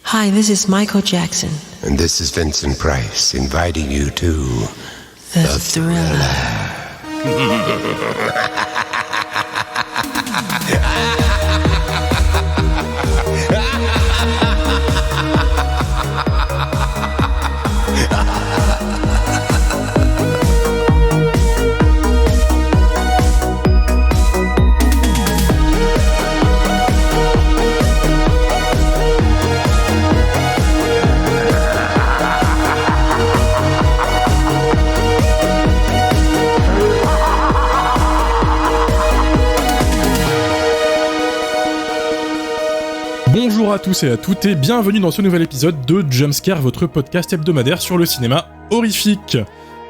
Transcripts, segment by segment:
Hi, this is Michael Jackson. And this is Vincent Price inviting you to The Thriller. Bonjour à tous et à toutes et bienvenue dans ce nouvel épisode de Jumpscare, votre podcast hebdomadaire sur le cinéma horrifique.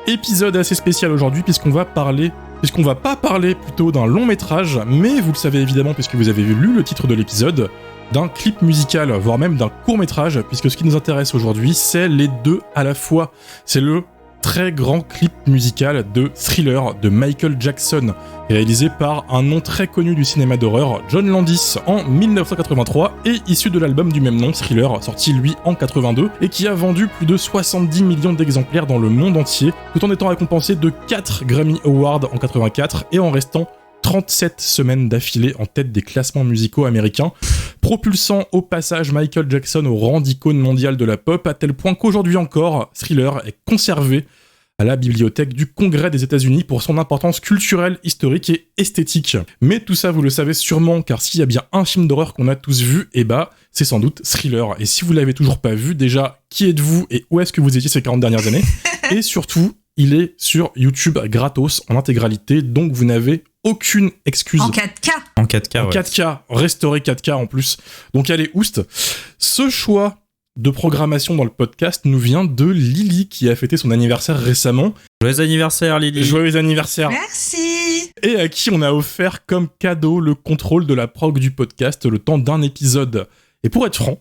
Épisode assez spécial aujourd'hui puisqu'on va pas parler plutôt d'un long métrage, mais vous le savez évidemment puisque vous avez lu le titre de l'épisode, d'un clip musical, voire même d'un court métrage, puisque ce qui nous intéresse aujourd'hui, c'est les deux à la fois. C'est le très grand clip musical de Thriller de Michael Jackson, réalisé par un nom très connu du cinéma d'horreur, John Landis, en 1983, et issu de l'album du même nom, Thriller, sorti lui en 82, et qui a vendu plus de 70 millions d'exemplaires dans le monde entier, tout en étant récompensé de 4 Grammy Awards en 84, et en restant 37 semaines d'affilée en tête des classements musicaux américains, propulsant au passage Michael Jackson au rang d'icône mondiale de la pop, à tel point qu'aujourd'hui encore, Thriller est conservé à la bibliothèque du Congrès des États-Unis pour son importance culturelle, historique et esthétique. Mais tout ça, vous le savez sûrement, car s'il y a bien un film d'horreur qu'on a tous vu, c'est sans doute Thriller. Et si vous l'avez toujours pas vu, déjà, qui êtes-vous et où est-ce que vous étiez ces 40 dernières années ? Et surtout, il est sur YouTube gratos en intégralité, donc vous n'avez aucune excuse. En 4K. En 4K, restauré 4K en plus. Donc allez, oust. Ce choix de programmation dans le podcast nous vient de Lily, qui a fêté son anniversaire récemment. Joyeux anniversaire, Lily. Joyeux anniversaire. Merci. Et à qui on a offert comme cadeau le contrôle de la prog du podcast le temps d'un épisode. Et pour être franc,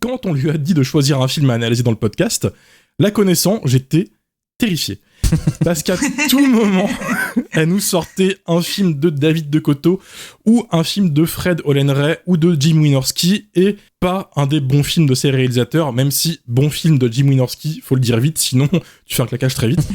quand on lui a dit de choisir un film à analyser dans le podcast, la connaissant, j'étais terrifié. Parce qu'à tout moment, elle nous sortait un film de David de Coteau ou un film de Fred Olen-Ray ou de Jim Wynorski, et pas un des bons films de ses réalisateurs, même si bon film de Jim Wynorski, faut le dire vite, sinon tu fais un claquage très vite.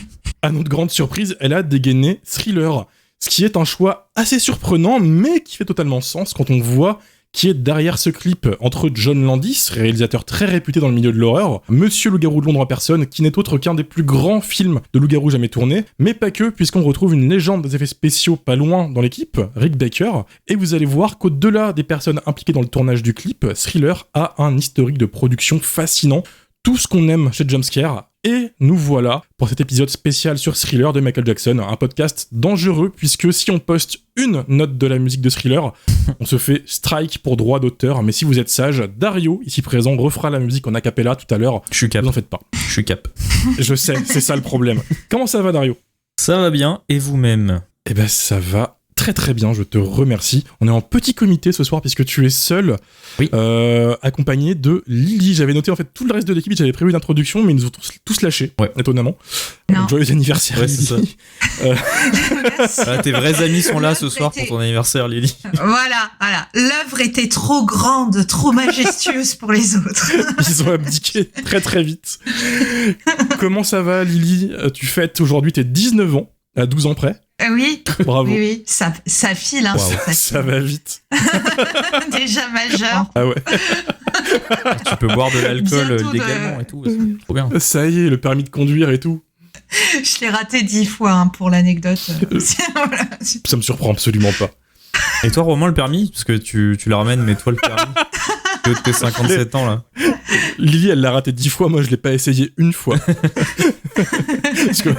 À notre grande surprise, elle a dégainé Thriller, ce qui est un choix assez surprenant, mais qui fait totalement sens quand on voit qui est derrière ce clip entre John Landis, réalisateur très réputé dans le milieu de l'horreur, Monsieur Loup-Garou de Londres en personne, qui n'est autre qu'un des plus grands films de loup-garou jamais tournés, mais pas que, puisqu'on retrouve une légende des effets spéciaux pas loin dans l'équipe, Rick Baker, et vous allez voir qu'au-delà des personnes impliquées dans le tournage du clip, Thriller a un historique de production fascinant, tout ce qu'on aime chez Jumpscare. Et nous voilà pour cet épisode spécial sur Thriller de Michael Jackson, un podcast dangereux puisque si on poste une note de la musique de Thriller, on se fait strike pour droit d'auteur, mais si vous êtes sage, Dario, ici présent, refera la musique en a cappella tout à l'heure. Je suis cap. Vous en faites pas. Je suis cap. Je sais, c'est ça le problème. Comment ça va, Dario ? Ça va bien, et vous-même ? Eh ben ça va très très bien, je te remercie. On est en petit comité ce soir puisque tu es seul, oui. Accompagné de Lily. J'avais noté en fait tout le reste de l'équipe, j'avais prévu une introduction, mais ils nous ont tous lâchés, étonnamment. Non. Joyeux anniversaire, Ouais, Lily. c'est ça. Tes vrais amis sont là ce soir pour ton anniversaire, Lily. Voilà. L'œuvre était trop grande, trop majestueuse pour les autres. Ils ont abdiqué très très vite. Comment ça va, Lily ? Tu fêtes aujourd'hui tes 19 ans, à 12 ans près. Oui. Bravo. Oui. Ça file, hein. Wow. Ça va vite. Déjà majeur. Ah ouais. Tu peux boire de l'alcool Bientôt légalement et tout, c'est trop bien. Ça y est, le permis de conduire et tout. Je l'ai raté 10 fois, hein, pour l'anecdote. Voilà. Ça me surprend absolument pas. Et toi, Romain, le permis ? Parce que tu la ramènes, mais toi, le permis ? De tes 57 ans, là. Lily, elle l'a raté 10 fois, moi je l'ai pas essayé une fois. Parce que...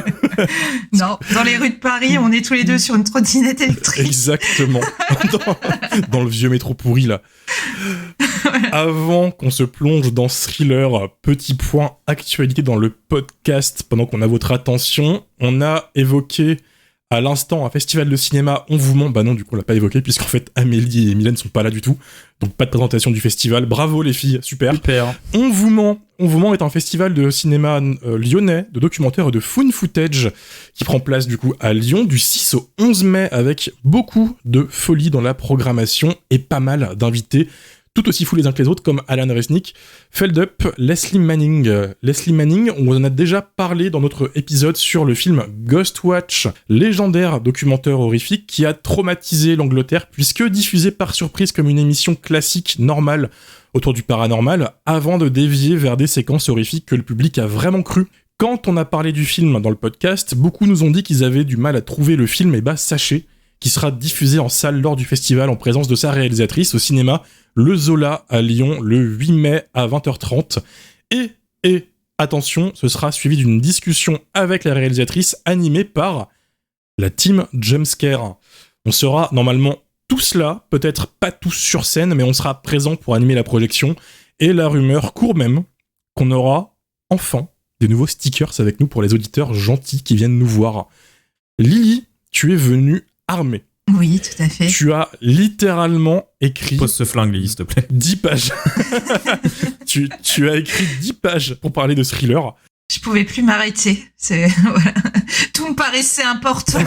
Non, dans les rues de Paris, on est tous les deux sur une trottinette électrique. Exactement. dans le vieux métro pourri, là. Avant qu'on se plonge dans Thriller, petit point actualité dans le podcast, pendant qu'on a votre attention, on a évoqué à l'instant un festival de cinéma On vous ment. Bah non, du coup on l'a pas évoqué puisqu'en fait Amélie et Mylène sont pas là du tout, donc pas de présentation du festival. Bravo les filles, super. On vous ment est un festival de cinéma lyonnais, de documentaire et de found footage qui prend place du coup à Lyon du 6 au 11 mai avec beaucoup de folie dans la programmation et pas mal d'invités tout aussi fous les uns que les autres, comme Alan Resnick, Feldup, Leslie Manning. Leslie Manning, on vous en a déjà parlé dans notre épisode sur le film Ghostwatch, légendaire documentaire horrifique qui a traumatisé l'Angleterre, puisque diffusé par surprise comme une émission classique normale autour du paranormal, avant de dévier vers des séquences horrifiques que le public a vraiment cru. Quand on a parlé du film dans le podcast, beaucoup nous ont dit qu'ils avaient du mal à trouver le film, et bah sachez qu'il sera diffusé en salle lors du festival en présence de sa réalisatrice au cinéma Le Zola à Lyon le 8 mai à 20h30. Et attention, ce sera suivi d'une discussion avec la réalisatrice animée par la team Jumpscare. On sera normalement tous là, peut-être pas tous sur scène, mais on sera présent pour animer la projection. Et la rumeur court même qu'on aura enfin des nouveaux stickers avec nous pour les auditeurs gentils qui viennent nous voir. Lily, tu es venue armée. Oui, tout à fait. Tu as littéralement écrit... Pose ce flingue, Lily, s'il te plaît. 10 pages. tu as écrit 10 pages pour parler de Thriller. Je pouvais plus m'arrêter. Voilà. Tout me paraissait important.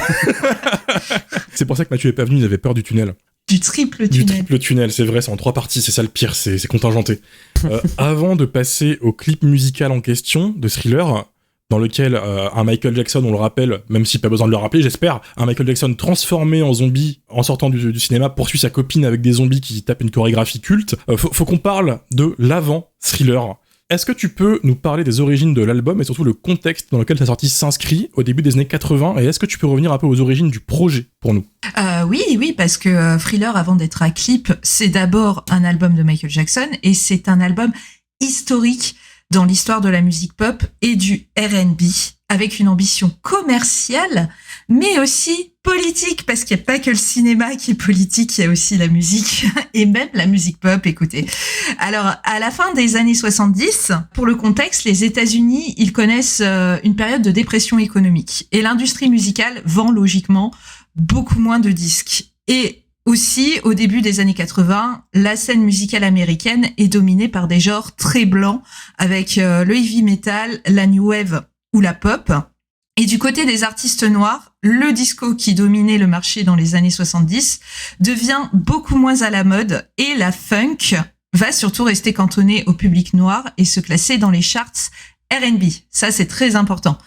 C'est pour ça que Mathieu est pas venu, il avait peur du tunnel. Du triple Du tunnel. triple tunnel, c'est vrai, c'est en 3 parties, c'est ça le pire, c'est contingenté. Avant de passer au clip musical en question de Thriller, dans lequel un Michael Jackson, on le rappelle, même si pas besoin de le rappeler, j'espère, un Michael Jackson transformé en zombie en sortant du cinéma poursuit sa copine avec des zombies qui tapent une chorégraphie culte. Faut qu'on parle de l'avant Thriller. Est-ce que tu peux nous parler des origines de l'album et surtout le contexte dans lequel sa sortie s'inscrit au début des années 80, et est-ce que tu peux revenir un peu aux origines du projet pour nous ? Oui, parce que Thriller, avant d'être un clip, c'est d'abord un album de Michael Jackson, et c'est un album historique dans l'histoire de la musique pop et du R&B, avec une ambition commerciale, mais aussi politique, parce qu'il n'y a pas que le cinéma qui est politique, il y a aussi la musique, et même la musique pop, écoutez. Alors, à la fin des années 70, pour le contexte, les États-Unis, ils connaissent une période de dépression économique, et l'industrie musicale vend logiquement beaucoup moins de disques. Et aussi, au début des années 80, la scène musicale américaine est dominée par des genres très blancs, avec le heavy metal, la new wave ou la pop. Et du côté des artistes noirs, le disco qui dominait le marché dans les années 70 devient beaucoup moins à la mode, et la funk va surtout rester cantonnée au public noir et se classer dans les charts R&B. Ça, c'est très important.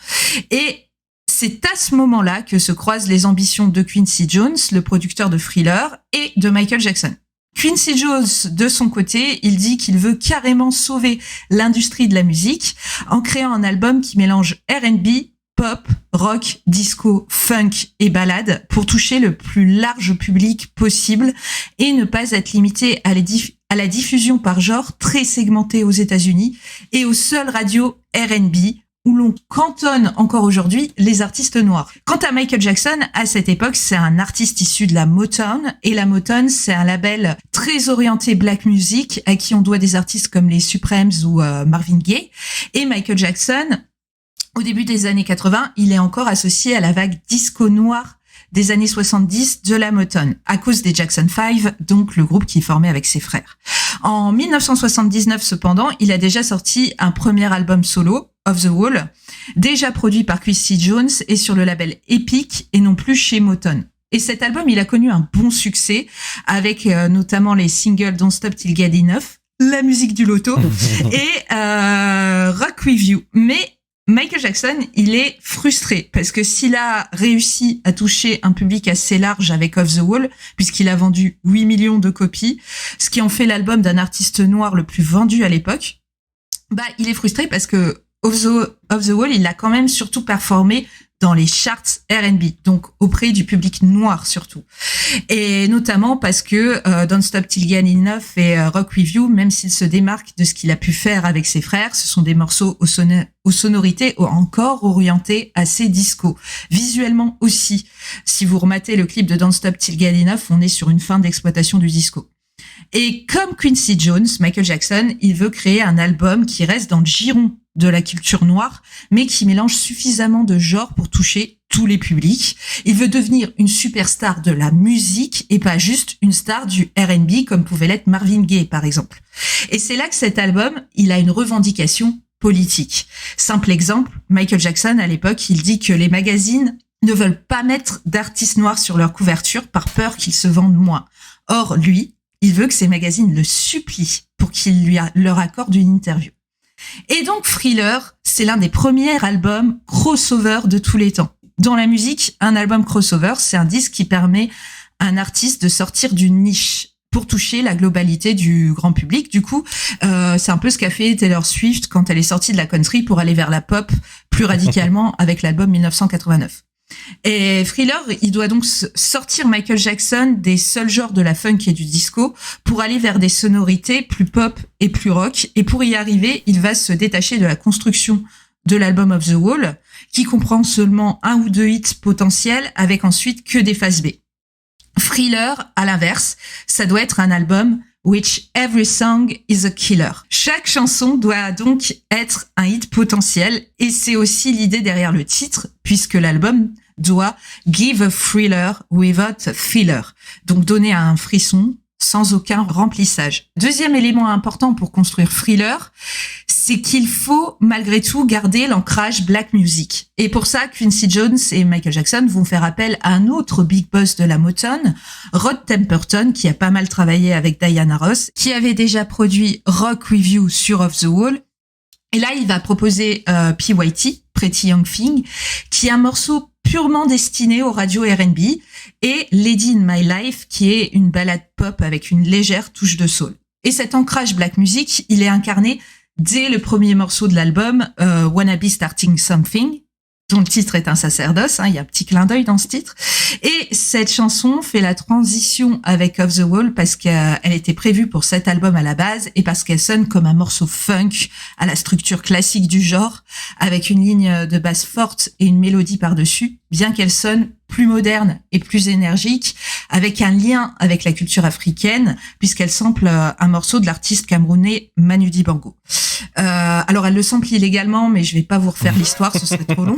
Et c'est à ce moment-là que se croisent les ambitions de Quincy Jones, le producteur de Thriller, et de Michael Jackson. Quincy Jones, de son côté, il dit qu'il veut carrément sauver l'industrie de la musique en créant un album qui mélange R&B, pop, rock, disco, funk et ballade pour toucher le plus large public possible et ne pas être limité à la diffusion par genre très segmentée aux États-Unis et aux seules radios R&B où l'on cantonne encore aujourd'hui les artistes noirs. Quant à Michael Jackson, à cette époque, c'est un artiste issu de la Motown, et la Motown, c'est un label très orienté black music, à qui on doit des artistes comme les Supremes ou Marvin Gaye. Et Michael Jackson, au début des années 80, il est encore associé à la vague disco noire des années 70 de la Motown, à cause des Jackson 5, donc le groupe qu'il formait avec ses frères. En 1979, cependant, il a déjà sorti un premier album solo, Off the Wall, déjà produit par Quincy Jones et sur le label Epic et non plus chez Motown. Et cet album, il a connu un bon succès avec notamment les singles Don't Stop Till Get Enough, la musique du loto, et Rock With You. Mais Michael Jackson, il est frustré parce que s'il a réussi à toucher un public assez large avec Off the Wall, puisqu'il a vendu 8 millions de copies, ce qui en fait l'album d'un artiste noir le plus vendu à l'époque, bah, il est frustré parce que Off the Wall, il a quand même surtout performé dans les charts R&B, donc auprès du public noir surtout. Et notamment parce que Don't Stop Till Get Enough et Rock With You, même s'il se démarque de ce qu'il a pu faire avec ses frères, ce sont des morceaux aux sonorités encore orientées assez disco. Visuellement aussi, si vous rematez le clip de Don't Stop Till Get Enough, on est sur une fin d'exploitation du disco. Et comme Quincy Jones, Michael Jackson, il veut créer un album qui reste dans le giron de la culture noire, mais qui mélange suffisamment de genres pour toucher tous les publics. Il veut devenir une superstar de la musique et pas juste une star du R&B comme pouvait l'être Marvin Gaye, par exemple. Et c'est là que cet album, il a une revendication politique. Simple exemple, Michael Jackson, à l'époque, il dit que les magazines ne veulent pas mettre d'artistes noirs sur leur couverture par peur qu'ils se vendent moins. Or, lui, Il veut que ces magazines le supplient pour qu'il leur accorde une interview. Et donc Thriller, c'est l'un des premiers albums crossover de tous les temps. Dans la musique, un album crossover, c'est un disque qui permet à un artiste de sortir d'une niche pour toucher la globalité du grand public. Du coup, c'est un peu ce qu'a fait Taylor Swift quand elle est sortie de la country pour aller vers la pop plus radicalement avec l'album 1989. Et Thriller, il doit donc sortir Michael Jackson des seuls genres de la funk et du disco pour aller vers des sonorités plus pop et plus rock. Et pour y arriver, il va se détacher de la construction de l'album Off the Wall, qui comprend seulement 1 ou 2 hits potentiels avec ensuite que des phases B. Thriller, à l'inverse, ça doit être un album which every song is a killer. Chaque chanson doit donc être un hit potentiel et c'est aussi l'idée derrière le titre puisque l'album doit give a thriller without a filler. Donc donner un frisson sans aucun remplissage. Deuxième élément important pour construire Thriller, c'est qu'il faut malgré tout garder l'ancrage black music. Et pour ça, Quincy Jones et Michael Jackson vont faire appel à un autre big boss de la Motown, Rod Temperton, qui a pas mal travaillé avec Diana Ross, qui avait déjà produit Rock With You sur Off the Wall. Et là, il va proposer PYT, Pretty Young Thing, qui est un morceau purement destiné aux radios R&B, et Lady in My Life, qui est une ballade pop avec une légère touche de soul. Et cet ancrage black music, il est incarné dès le premier morceau de l'album, Wanna Be Starting Something, dont le titre est un sacerdoce, il y a un petit clin d'œil dans ce titre. Et cette chanson fait la transition avec Off the Wall parce qu'elle était prévue pour cet album à la base et parce qu'elle sonne comme un morceau funk à la structure classique du genre, avec une ligne de basse forte et une mélodie par-dessus, bien qu'elle sonne plus moderne et plus énergique, avec un lien avec la culture africaine, puisqu'elle sample un morceau de l'artiste camerounais Manu Dibango. Alors elle le sample illégalement, mais je vais pas vous refaire l'histoire, ce serait trop long.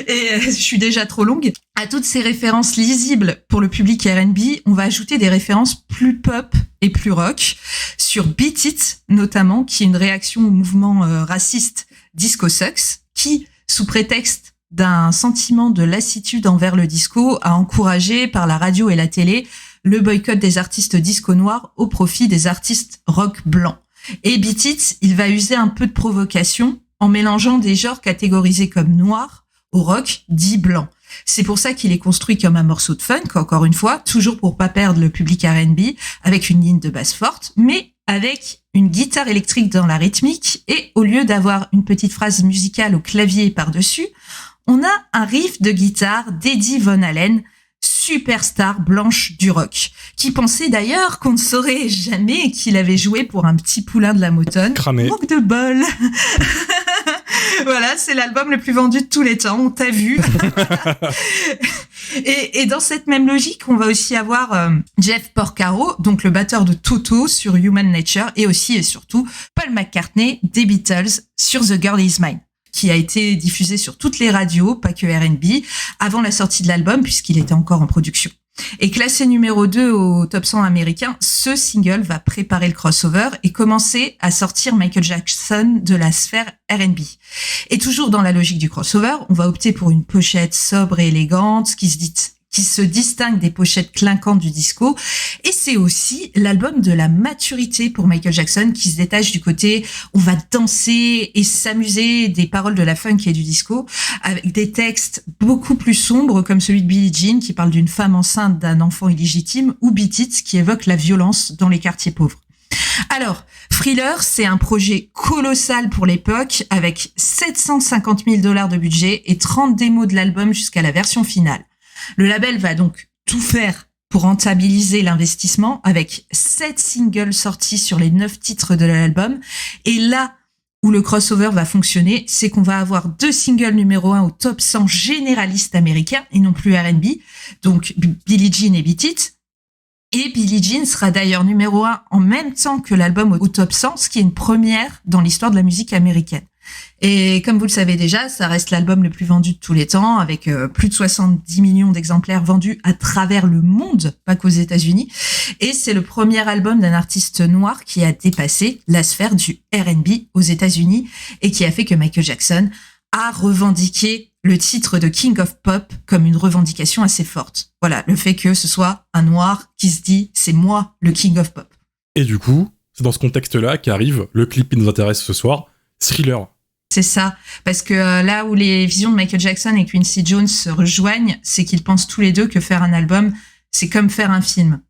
Et je suis déjà trop longue. À toutes ces références lisibles pour le public R&B, on va ajouter des références plus pop et plus rock, sur Beat It notamment, qui est une réaction au mouvement raciste Disco Sucks, qui, sous prétexte d'un sentiment de lassitude envers le disco, a encouragé par la radio et la télé le boycott des artistes disco noirs au profit des artistes rock blancs. Et Beat It, il va user un peu de provocation en mélangeant des genres catégorisés comme noirs au rock dit blanc. C'est pour ça qu'il est construit comme un morceau de funk, encore une fois, toujours pour pas perdre le public R&B, avec une ligne de basse forte, mais avec une guitare électrique dans la rythmique, et au lieu d'avoir une petite phrase musicale au clavier par-dessus, on a un riff de guitare d'Eddie Von Halen, superstar blanche du rock, qui pensait d'ailleurs qu'on ne saurait jamais qu'il avait joué pour un petit poulain de la Motown. Cramé. Manque de bol. Voilà, c'est l'album le plus vendu de tous les temps, on t'a vu. Et dans cette même logique, on va aussi avoir Jeff Porcaro, donc le batteur de Toto sur Human Nature, et aussi et surtout Paul McCartney des Beatles sur The Girl Is Mine, qui a été diffusé sur toutes les radios, pas que R&B, avant la sortie de l'album, puisqu'il était encore en production. Et classé numéro 2 au top 100 américain, ce single va préparer le crossover et commencer à sortir Michael Jackson de la sphère R&B. Et toujours dans la logique du crossover, on va opter pour une pochette sobre et élégante, qui se distingue des pochettes clinquantes du disco. Et c'est aussi l'album de la maturité pour Michael Jackson, qui se détache du côté on va danser et s'amuser des paroles de la funk et du disco, avec des textes beaucoup plus sombres comme celui de Billie Jean qui parle d'une femme enceinte d'un enfant illégitime, ou Beat It qui évoque la violence dans les quartiers pauvres. Alors, Thriller, c'est un projet colossal pour l'époque, avec 750 000 $ de budget et 30 démos de l'album jusqu'à la version finale. Le label va donc tout faire pour rentabiliser l'investissement, avec 7 singles sortis sur les 9 titres de l'album. Et là où le crossover va fonctionner, c'est qu'on va avoir 2 singles numéro 1 au top 100 généraliste américain et non plus R&B, donc Billie Jean et Beat It. Et Billie Jean sera d'ailleurs numéro 1 en même temps que l'album au top 100, ce qui est une première dans l'histoire de la musique américaine. Et comme vous le savez déjà, ça reste l'album le plus vendu de tous les temps, avec plus de 70 millions d'exemplaires vendus à travers le monde, pas qu'aux États-Unis. Et c'est le premier album d'un artiste noir qui a dépassé la sphère du R&B aux États-Unis et qui a fait que Michael Jackson a revendiqué le titre de King of Pop comme une revendication assez forte. Voilà, le fait que ce soit un noir qui se dit « c'est moi le King of Pop ». Et du coup, c'est dans ce contexte-là qu'arrive le clip qui nous intéresse ce soir, Thriller. C'est ça, parce que là où les visions de Michael Jackson et Quincy Jones se rejoignent, c'est qu'ils pensent tous les deux que faire un album, c'est comme faire un film.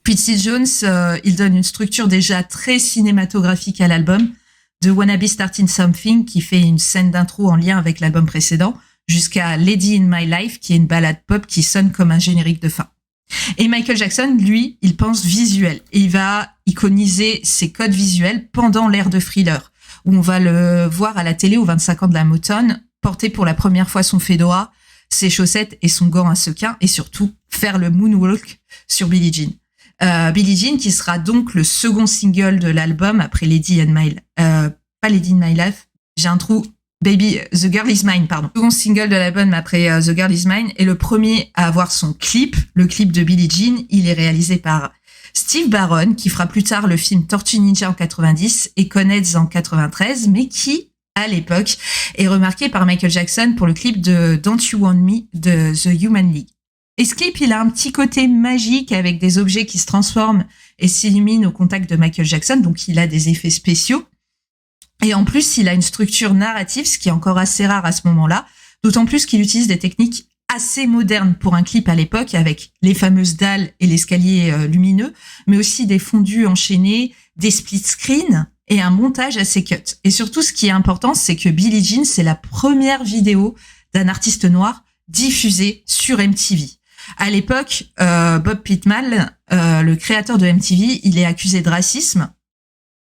Quincy Jones, il donne une structure déjà très cinématographique à l'album, de Wanna Be Starting Something, qui fait une scène d'intro en lien avec l'album précédent, jusqu'à Lady in My Life, qui est une ballade pop qui sonne comme un générique de fin. Et Michael Jackson, lui, il pense visuel, et il va iconiser ses codes visuels pendant l'ère de Thriller, où on va le voir à la télé aux 25 ans de la Motown, porter pour la première fois son fedora, ses chaussettes et son gant à sequins, et surtout faire le moonwalk sur Billie Jean. Billie Jean qui sera donc le second single de l'album après pas Lady in My Life, j'ai un trou, The Girl Is Mine, pardon. Le second single de l'album après The Girl Is Mine est le premier à avoir son clip, le clip de Billie Jean. Il est réalisé par Steve Barron, qui fera plus tard le film Tortue Ninja en 90 et Conheads en 93, mais qui, à l'époque, est remarqué par Michael Jackson pour le clip de Don't You Want Me de The Human League. Et ce clip, il a un petit côté magique avec des objets qui se transforment et s'illuminent au contact de Michael Jackson, donc il a des effets spéciaux. Et en plus, il a une structure narrative, ce qui est encore assez rare à ce moment-là, d'autant plus qu'il utilise des techniques assez modernes pour un clip à l'époque, avec les fameuses dalles et l'escalier lumineux, mais aussi des fondus enchaînés, des split screens et un montage assez cut. Et surtout, ce qui est important, c'est que Billie Jean, c'est la première vidéo d'un artiste noir diffusée sur MTV. À l'époque, Bob Pittman, le créateur de MTV, il est accusé de racisme,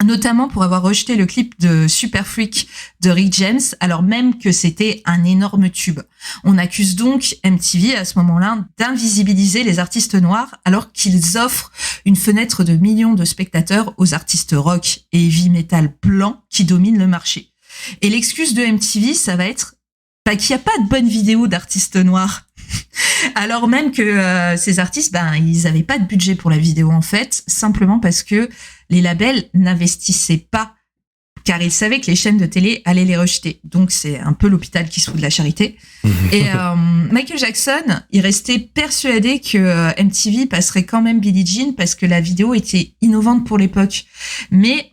notamment pour avoir rejeté le clip de Super Freak de Rick James, alors même que c'était un énorme tube. On accuse donc MTV à ce moment-là d'invisibiliser les artistes noirs alors qu'ils offrent une fenêtre de millions de spectateurs aux artistes rock et heavy metal blancs qui dominent le marché. Et l'excuse de MTV, ça va être qu'il n'y a pas de bonnes vidéos d'artistes noirs. Alors même que ces artistes, ils avaient pas de budget pour la vidéo en fait, simplement parce que les labels n'investissaient pas, car ils savaient que les chaînes de télé allaient les rejeter. Donc c'est un peu l'hôpital qui se fout de la charité. Et Michael Jackson, il restait persuadé que MTV passerait quand même Billie Jean parce que la vidéo était innovante pour l'époque. Mais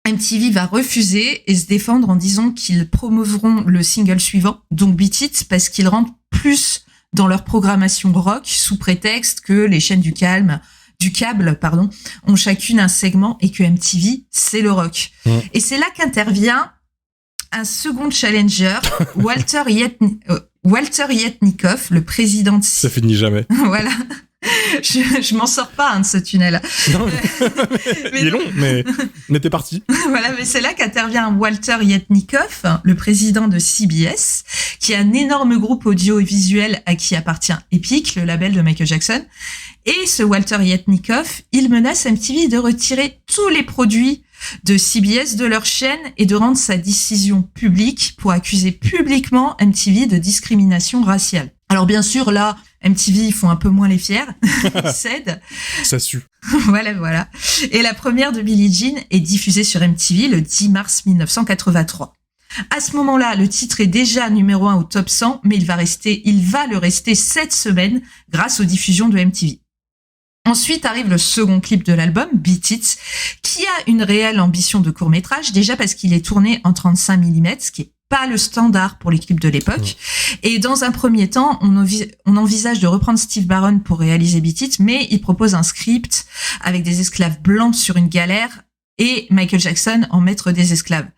MTV va refuser et se défendre en disant qu'ils promouvront le single suivant, donc Beat It, parce qu'ils rentrent plus dans leur programmation rock sous prétexte que les chaînes du câble, ont chacune un segment et que MTV, c'est le rock. Et c'est là qu'intervient un second challenger, Walter Yetnikoff, le président de... Ça finit jamais. Voilà. Je m'en sors pas de ce tunnel. Non, mais il est long, mais t'es parti. Voilà, mais c'est là qu'intervient Walter Yetnikoff, le président de CBS, qui est un énorme groupe audiovisuel à qui appartient Epic, le label de Michael Jackson. Et ce Walter Yetnikoff, il menace MTV de retirer tous les produits de CBS de leur chaîne et de rendre sa décision publique pour accuser publiquement MTV de discrimination raciale. Alors bien sûr, là, MTV, ils font un peu moins les fiers, ils cèdent. Ça sue. Voilà. Et la première de Billie Jean est diffusée sur MTV le 10 mars 1983. À ce moment-là, le titre est déjà numéro 1 au top 100, mais il va le rester 7 semaines grâce aux diffusions de MTV. Ensuite arrive le second clip de l'album, Beat It, qui a une réelle ambition de court-métrage, déjà parce qu'il est tourné en 35 mm, ce qui est pas le standard pour les clips de l'époque. Et dans un premier temps, on envisage de reprendre Steve Barron pour réaliser Beat It, mais il propose un script avec des esclaves blancs sur une galère et Michael Jackson en maître des esclaves.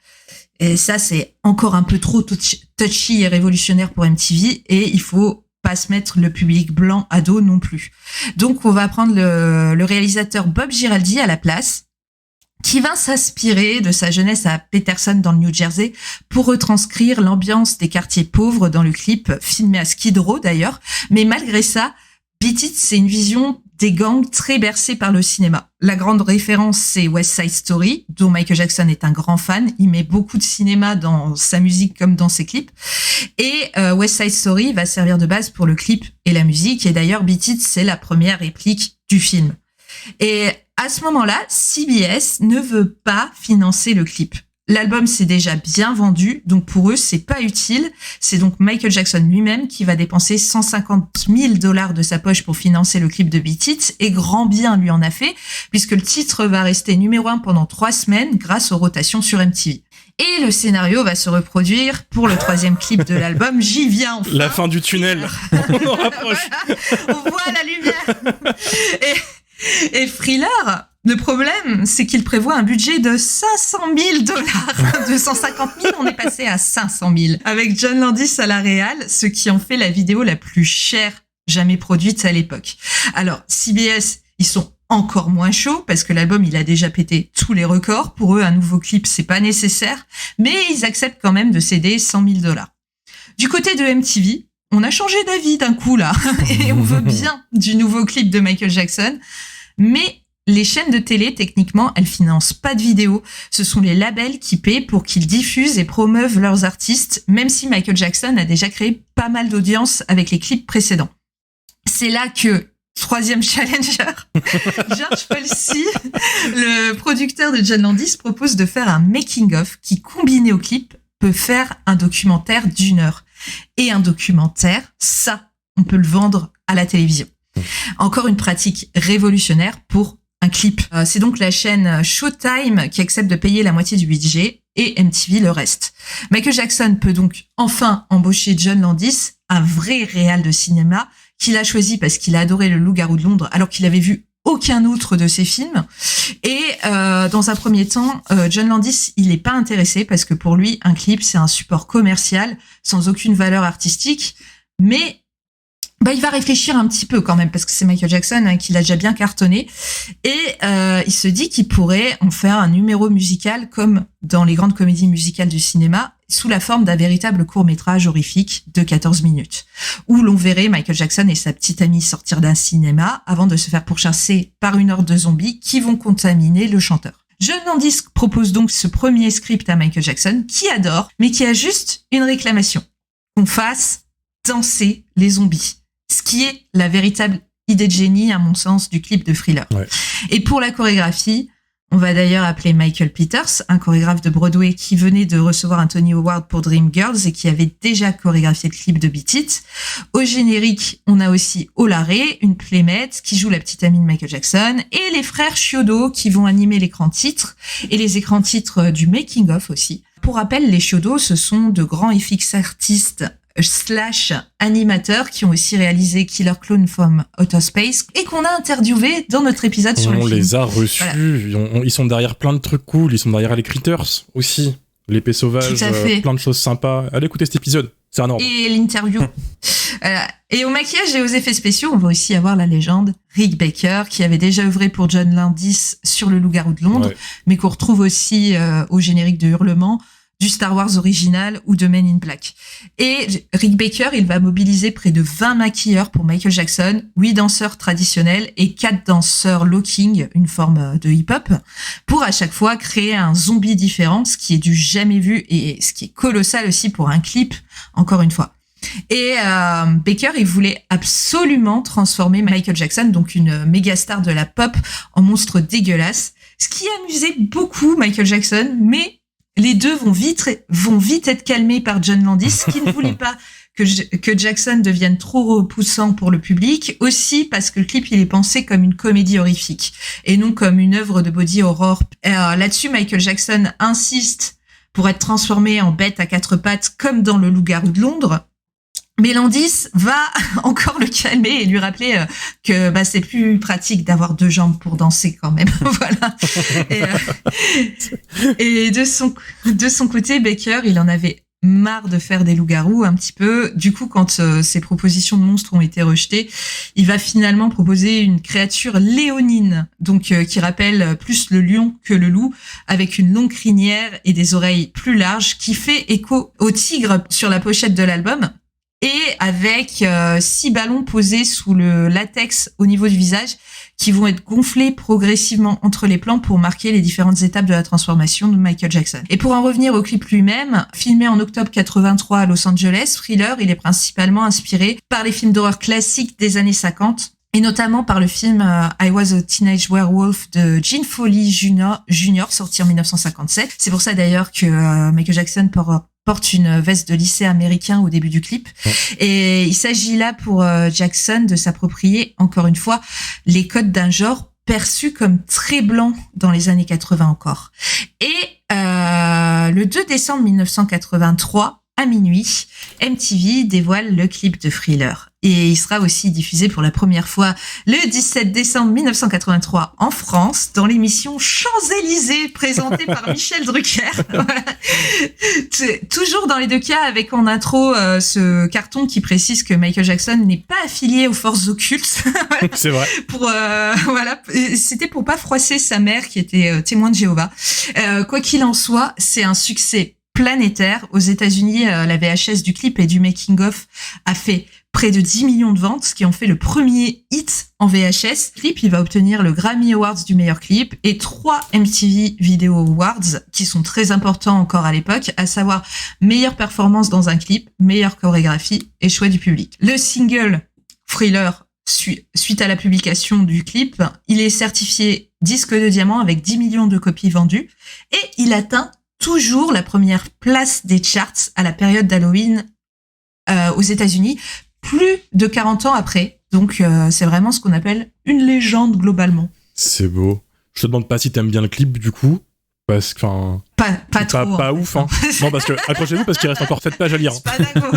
Et ça, c'est encore un peu trop touchy et révolutionnaire pour MTV et il faut pas se mettre le public blanc à dos non plus. Donc, on va prendre le réalisateur Bob Giraldi à la place, qui va s'inspirer de sa jeunesse à Peterson dans le New Jersey pour retranscrire l'ambiance des quartiers pauvres dans le clip, filmé à Skid Row d'ailleurs. Mais malgré ça, Beat It, c'est une vision des gangs très bercée par le cinéma. La grande référence, c'est West Side Story, dont Michael Jackson est un grand fan. Il met beaucoup de cinéma dans sa musique comme dans ses clips. Et West Side Story va servir de base pour le clip et la musique. Et d'ailleurs, Beat It, c'est la première réplique du film. Et à ce moment-là, CBS ne veut pas financer le clip. l'album s'est déjà bien vendu, donc pour eux, c'est pas utile. C'est donc Michael Jackson lui-même qui va dépenser $150,000 de sa poche pour financer le clip de Beat It, et grand bien lui en a fait, puisque le titre va rester numéro 1 pendant 3 semaines grâce aux rotations sur MTV. Et le scénario va se reproduire pour le 3e clip de l'album. J'y viens enfin. La fin du tunnel. On en rapproche. On voit la lumière. Et Thriller, le problème, c'est qu'il prévoit un budget de $500,000. De 150 000, on est passé à 500 000. Avec John Landis à la réal, ce qui en fait la vidéo la plus chère jamais produite à l'époque. Alors, CBS, ils sont encore moins chaud parce que l'album il a déjà pété tous les records. Pour eux, un nouveau clip c'est pas nécessaire, mais ils acceptent quand même de céder $100,000. Du côté de MTV, on a changé d'avis d'un coup là et on veut bien du nouveau clip de Michael Jackson, mais les chaînes de télé, techniquement, elles financent pas de vidéos. Ce sont les labels qui paient pour qu'ils diffusent et promeuvent leurs artistes, même si Michael Jackson a déjà créé pas mal d'audience avec les clips précédents. C'est là que 3e challenger, George Folsey, le producteur de John Landis, propose de faire un making-of qui, combiné au clip, peut faire un documentaire d'1 heure. Et un documentaire, ça, on peut le vendre à la télévision. Encore une pratique révolutionnaire pour un clip. C'est donc la chaîne Showtime qui accepte de payer la moitié du budget et MTV le reste. Michael Jackson peut donc enfin embaucher John Landis, un vrai réal de cinéma, qu'il a choisi parce qu'il a adoré Le Loup-garou de Londres alors qu'il avait vu aucun autre de ses films. Et dans un premier temps, John Landis, il est pas intéressé parce que pour lui, un clip, c'est un support commercial sans aucune valeur artistique. Mais il va réfléchir un petit peu quand même parce que c'est Michael Jackson qui l'a déjà bien cartonné. Et il se dit qu'il pourrait en faire un numéro musical comme dans les grandes comédies musicales du cinéma, sous la forme d'un véritable court-métrage horrifique de 14 minutes, où l'on verrait Michael Jackson et sa petite amie sortir d'un cinéma avant de se faire pourchasser par une horde de zombies qui vont contaminer le chanteur. John Landis propose donc ce premier script à Michael Jackson, qui adore, mais qui a juste une réclamation. Qu'on fasse danser les zombies. Ce qui est la véritable idée de génie, à mon sens, du clip de Thriller. Ouais. Et pour la chorégraphie, on va d'ailleurs appeler Michael Peters, un chorégraphe de Broadway qui venait de recevoir un Tony Award pour Dreamgirls et qui avait déjà chorégraphié le clip de Beat It. Au générique, on a aussi Olaré, une playmate qui joue la petite amie de Michael Jackson, et les frères Chiodo qui vont animer l'écran titre et les écrans titres du making of aussi. Pour rappel, les Chiodo, ce sont de grands FX artistes / animateurs qui ont aussi réalisé Killer Clown from Outer Space et qu'on a interviewé dans notre épisode sur le film. On les a reçus, voilà. Ils sont derrière plein de trucs cool, ils sont derrière les Critters aussi, l'épée sauvage, plein de choses sympas. Allez écouter cet épisode, c'est un ordre. Et l'interview. Et au maquillage et aux effets spéciaux, on va aussi avoir la légende Rick Baker qui avait déjà œuvré pour John Landis sur Le Loup-garou de Londres, mais qu'on retrouve aussi au générique de Hurlement, du Star Wars original ou de Men in Black. Et Rick Baker, il va mobiliser près de 20 maquilleurs pour Michael Jackson, 8 danseurs traditionnels et 4 danseurs locking, une forme de hip-hop, pour à chaque fois créer un zombie différent, ce qui est du jamais vu et ce qui est colossal aussi pour un clip, encore une fois. Et Baker, il voulait absolument transformer Michael Jackson, donc une méga star de la pop, en monstre dégueulasse, ce qui amusait beaucoup Michael Jackson, mais les deux vont vite être calmés par John Landis, qui ne voulait pas que Jackson devienne trop repoussant pour le public, aussi parce que le clip il est pensé comme une comédie horrifique et non comme une œuvre de body horror. Là-dessus, Michael Jackson insiste pour être transformé en bête à 4 pattes comme dans Le Loup-garou de Londres. Mais Landis va encore le calmer et lui rappeler que c'est plus pratique d'avoir 2 jambes pour danser quand même. Voilà. Et de son côté, Baker, il en avait marre de faire des loups-garous un petit peu. Du coup, quand ses propositions de monstres ont été rejetées, il va finalement proposer une créature léonine, donc qui rappelle plus le lion que le loup, avec une longue crinière et des oreilles plus larges, qui fait écho au tigre sur la pochette de l'album. Et avec 6 ballons posés sous le latex au niveau du visage qui vont être gonflés progressivement entre les plans pour marquer les différentes étapes de la transformation de Michael Jackson. Et pour en revenir au clip lui-même, filmé en octobre 83 à Los Angeles, Thriller, il est principalement inspiré par les films d'horreur classiques des années 50 et notamment par le film I Was a Teenage Werewolf de Gene Foley Jr. sorti en 1957. C'est pour ça d'ailleurs que Michael Jackson porte une veste de lycée américain au début du clip. Ouais. Et il s'agit là pour Jackson de s'approprier, encore une fois, les codes d'un genre perçu comme très blanc dans les années 80 encore. Et le 2 décembre 1983, à minuit, MTV dévoile le clip de Thriller. Et il sera aussi diffusé pour la première fois le 17 décembre 1983 en France, dans l'émission Champs-Élysées, présentée par Michel Drucker. Voilà. Toujours dans les deux cas, avec en intro ce carton qui précise que Michael Jackson n'est pas affilié aux forces occultes. Voilà. C'est vrai. Voilà, c'était pour pas froisser sa mère qui était témoin de Jéhovah. Quoi qu'il en soit, c'est un succès planétaire. Aux États-Unis, la VHS du clip et du making-of a fait près de 10 millions de ventes, ce qui en fait le premier hit en VHS. Le clip, il va obtenir le Grammy Awards du meilleur clip et 3 MTV Video Awards, qui sont très importants encore à l'époque, à savoir meilleure performance dans un clip, meilleure chorégraphie et choix du public. Le single Thriller, suite à la publication du clip, il est certifié disque de diamant avec 10 millions de copies vendues et il atteint toujours la première place des charts à la période d'Halloween aux États-Unis, plus de 40 ans après. Donc, c'est vraiment ce qu'on appelle une légende globalement. C'est beau. Je te demande pas si t'aimes bien le clip, du coup, parce que, enfin... Pas trop. Pas ouf, hein. Non, parce que, accrochez-vous, parce qu'il reste encore 7 pages à lire. C'est pas dingo.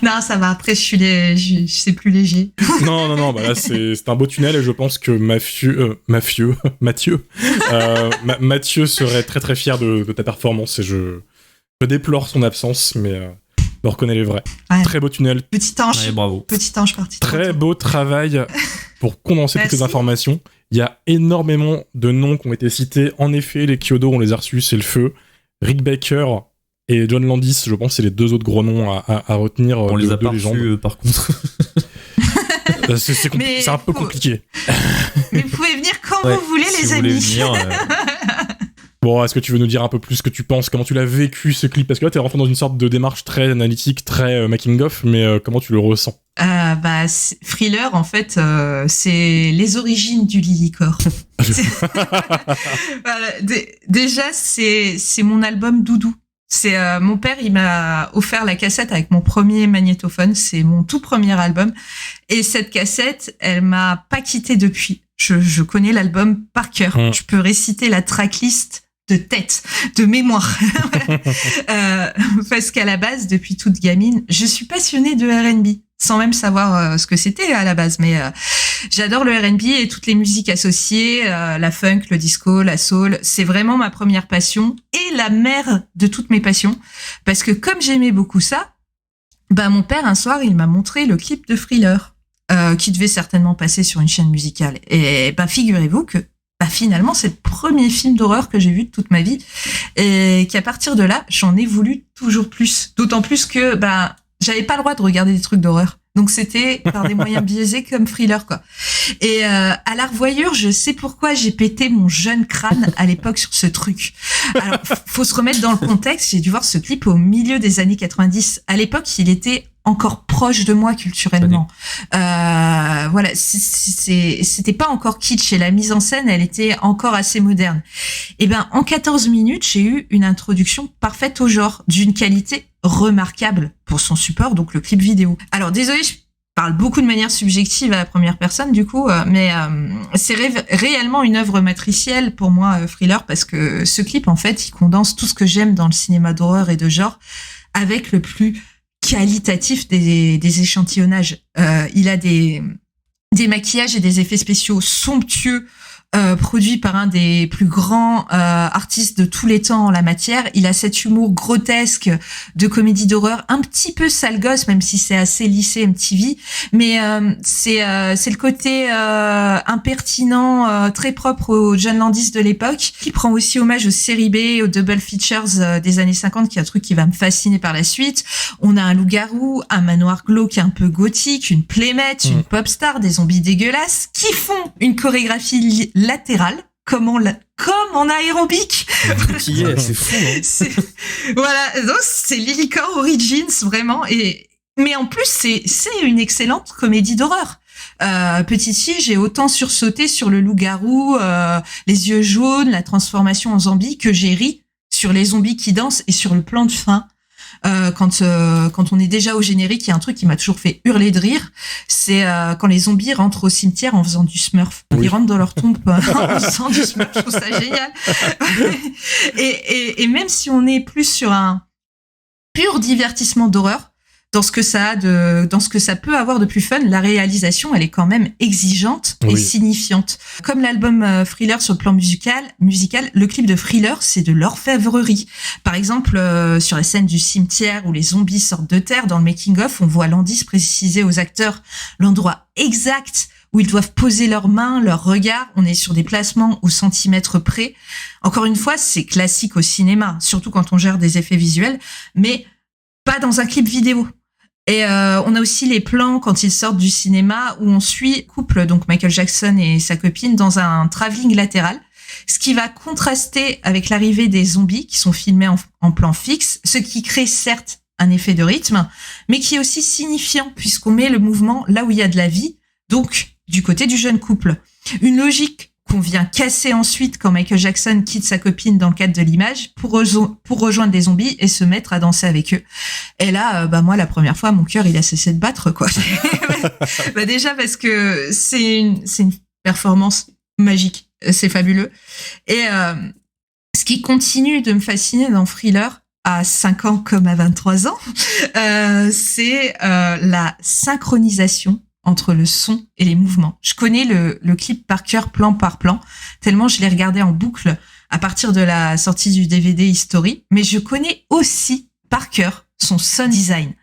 Non, ça va. Après, c'est plus léger. Non, bah là, c'est un beau tunnel et je pense que Mathieu serait très très fier de ta performance et je déplore son absence, mais je reconnais les vrais. Ouais. Très beau tunnel. Petit ange. Ouais, bravo. Petit ange parti. Très beau travail pour condenser toutes les informations. Il y a énormément de noms qui ont été cités. En effet, les Kyodo, on les a reçus, c'est le feu. Rick Baker et John Landis, je pense, c'est les deux autres gros noms à retenir. On les a pas reçus, par contre. C'est un peu compliqué. Mais vous pouvez venir quand vous voulez, si les vous amis. Voulez venir, Bon, est-ce que tu veux nous dire un peu plus ce que tu penses, comment tu l'as vécu ce clip? Parce que là, t'es rentré dans une sorte de démarche très analytique, très making-of, mais comment tu le ressens? Thriller, en fait, c'est les origines du Lilycore. Voilà, déjà, c'est mon album doudou. C'est mon père, il m'a offert la cassette avec mon premier magnétophone. C'est mon tout premier album. Et cette cassette, elle m'a pas quitté depuis. Je connais l'album par cœur. Je peux réciter la tracklist de tête, de mémoire. Parce qu'à la base, depuis toute gamine, je suis passionnée de R&B, sans même savoir ce que c'était à la base. Mais j'adore le R&B et toutes les musiques associées, la funk, le disco, la soul. C'est vraiment ma première passion et la mère de toutes mes passions. Parce que comme j'aimais beaucoup ça, mon père, un soir, il m'a montré le clip de Thriller, qui devait certainement passer sur une chaîne musicale. Et figurez-vous que finalement, c'est le premier film d'horreur que j'ai vu de toute ma vie et qu'à partir de là, j'en ai voulu toujours plus. D'autant plus que j'avais pas le droit de regarder des trucs d'horreur. Donc c'était par des moyens biaisés comme Thriller, quoi. Et à la revoyure, je sais pourquoi j'ai pété mon jeune crâne à l'époque sur ce truc. Alors, faut se remettre dans le contexte. J'ai dû voir ce clip au milieu des années 90. À l'époque, il était encore proche de moi culturellement. Voilà, c'était pas encore kitsch et la mise en scène, elle était encore assez moderne. Et en 14 minutes, j'ai eu une introduction parfaite au genre, d'une qualité remarquable pour son support, donc le clip vidéo. Alors désolé, je parle beaucoup de manière subjective à la première personne du coup, mais c'est réellement une œuvre matricielle pour moi, Thriller, parce que ce clip en fait, il condense tout ce que j'aime dans le cinéma d'horreur et de genre avec le plus qualitatif des échantillonnages. Il a des maquillages et des effets spéciaux somptueux, produit par un des plus grands artistes de tous les temps en la matière. Il a cet humour grotesque de comédie d'horreur, un petit peu sale gosse, même si c'est assez lissé MTV, mais c'est le côté impertinent, très propre au John Landis de l'époque, qui prend aussi hommage aux séries B, aux double features des années 50, qui est un truc qui va me fasciner par la suite. On a un loup-garou, un manoir glauque un peu gothique, une playmaite, une pop star, des zombies dégueulasses, qui font une chorégraphie latérale, comme en aérobic. C'est fou, hein. Voilà, donc c'est Lilycore Origins, vraiment, et Mais en plus, c'est une excellente comédie d'horreur. Petite fille, j'ai autant sursauté sur le loup-garou, les yeux jaunes, la transformation en zombie, que j'ai ri sur les zombies qui dansent et sur le plan de fin. Quand on est déjà au générique, il y a un truc qui m'a toujours fait hurler de rire, c'est quand les zombies rentrent au cimetière en faisant du Smurf. Oui. Ils rentrent dans leur tombe en faisant du Smurf, je trouve ça génial. et même si on est plus sur un pur divertissement d'horreur, dans ce que ça peut avoir de plus fun, la réalisation, elle est quand même exigeante et Oui. signifiante. Comme l'album Thriller sur le plan musical, le clip de Thriller, c'est de l'orfèvrerie. Par exemple, sur la scène du cimetière où les zombies sortent de terre, dans le making-of, on voit Landis préciser aux acteurs l'endroit exact où ils doivent poser leurs mains, leurs regards. On est sur des placements au centimètre près. Encore une fois, c'est classique au cinéma, surtout quand on gère des effets visuels, mais pas dans un clip vidéo. Et on a aussi les plans quand ils sortent du cinéma où on suit couple, donc Michael Jackson et sa copine, dans un travelling latéral, ce qui va contraster avec l'arrivée des zombies qui sont filmés en plan fixe, ce qui crée certes un effet de rythme, mais qui est aussi signifiant puisqu'on met le mouvement là où il y a de la vie, donc du côté du jeune couple. Une logique qu'on vient casser ensuite quand Michael Jackson quitte sa copine dans le cadre de l'image pour rejoindre des zombies et se mettre à danser avec eux. Et là, moi, la première fois, mon cœur, il a cessé de battre, quoi. Déjà parce que c'est une performance magique. C'est fabuleux. Et ce qui continue de me fasciner dans Thriller, à 5 ans comme à 23 ans, c'est la synchronisation entre le son et les mouvements. Je connais le clip par cœur, plan par plan, tellement je l'ai regardé en boucle à partir de la sortie du DVD History, mais je connais aussi par cœur son sound design.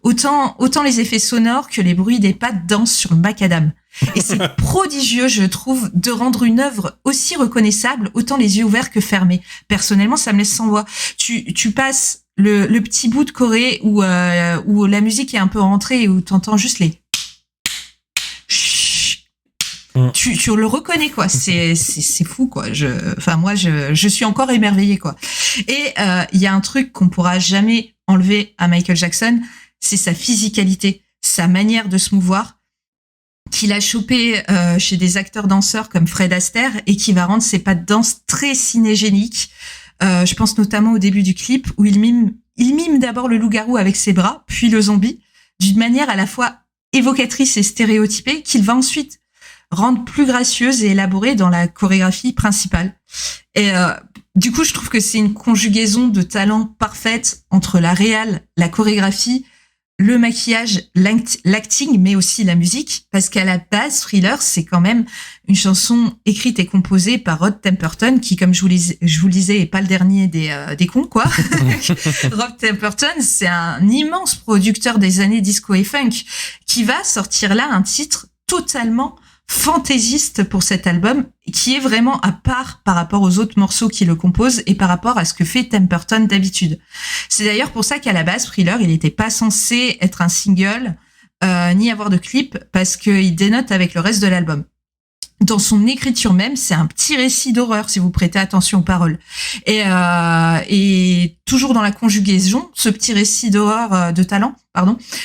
Autant les effets sonores que les bruits des pas de danse sur le macadam. Et c'est prodigieux, je trouve, de rendre une œuvre aussi reconnaissable, autant les yeux ouverts que fermés. Personnellement, ça me laisse sans voix. Tu passes le petit bout de Corée où la musique est un peu rentrée et où t'entends juste les tu le reconnais, quoi. C'est fou, quoi. Moi, je suis encore émerveillée, quoi. Et il y a un truc qu'on pourra jamais enlever à Michael Jackson, c'est sa physicalité, sa manière de se mouvoir, qu'il a chopé chez des acteurs danseurs comme Fred Astaire et qui va rendre ses pas de danse très cinégéniques. Je pense notamment au début du clip où il mime d'abord le loup-garou avec ses bras, puis le zombie, d'une manière à la fois évocatrice et stéréotypée qu'il va ensuite rendre plus gracieuse et élaborée dans la chorégraphie principale. Et du coup, je trouve que c'est une conjugaison de talent parfaite entre la réal, la chorégraphie, le maquillage, l'acting, mais aussi la musique, parce qu'à la base, Thriller, c'est quand même une chanson écrite et composée par Rod Temperton, qui, comme je vous le disais, est pas le dernier des cons, quoi. Rod Temperton, c'est un immense producteur des années disco et funk, qui va sortir là un titre totalement fantaisiste pour cet album, qui est vraiment à part par rapport aux autres morceaux qui le composent et par rapport à ce que fait Temperton d'habitude. C'est d'ailleurs pour ça qu'à la base, Thriller, il n'était pas censé être un single, ni avoir de clip, parce qu'il dénote avec le reste de l'album. Dans son écriture même, c'est un petit récit d'horreur, si vous prêtez attention aux paroles. Et toujours dans la conjugaison, ce petit récit d'horreur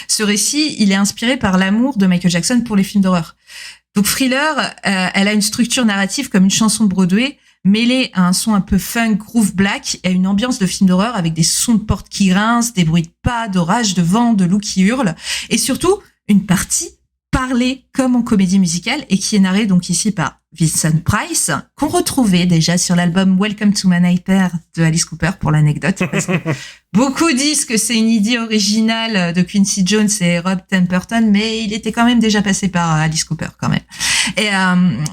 ce récit, il est inspiré par l'amour de Michael Jackson pour les films d'horreur. Donc Thriller, elle a une structure narrative comme une chanson de Broadway, mêlée à un son un peu funk, groove black, et à une ambiance de film d'horreur avec des sons de porte qui grincent, des bruits de pas, d'orage, de vent, de loups qui hurlent, et surtout une partie parlée comme en comédie musicale et qui est narrée donc ici par Vincent Price, qu'on retrouvait déjà sur l'album Welcome to My Nightmare de Alice Cooper, pour l'anecdote, parce que beaucoup disent que c'est une idée originale de Quincy Jones et Rod Temperton, mais il était quand même déjà passé par Alice Cooper, quand même. Et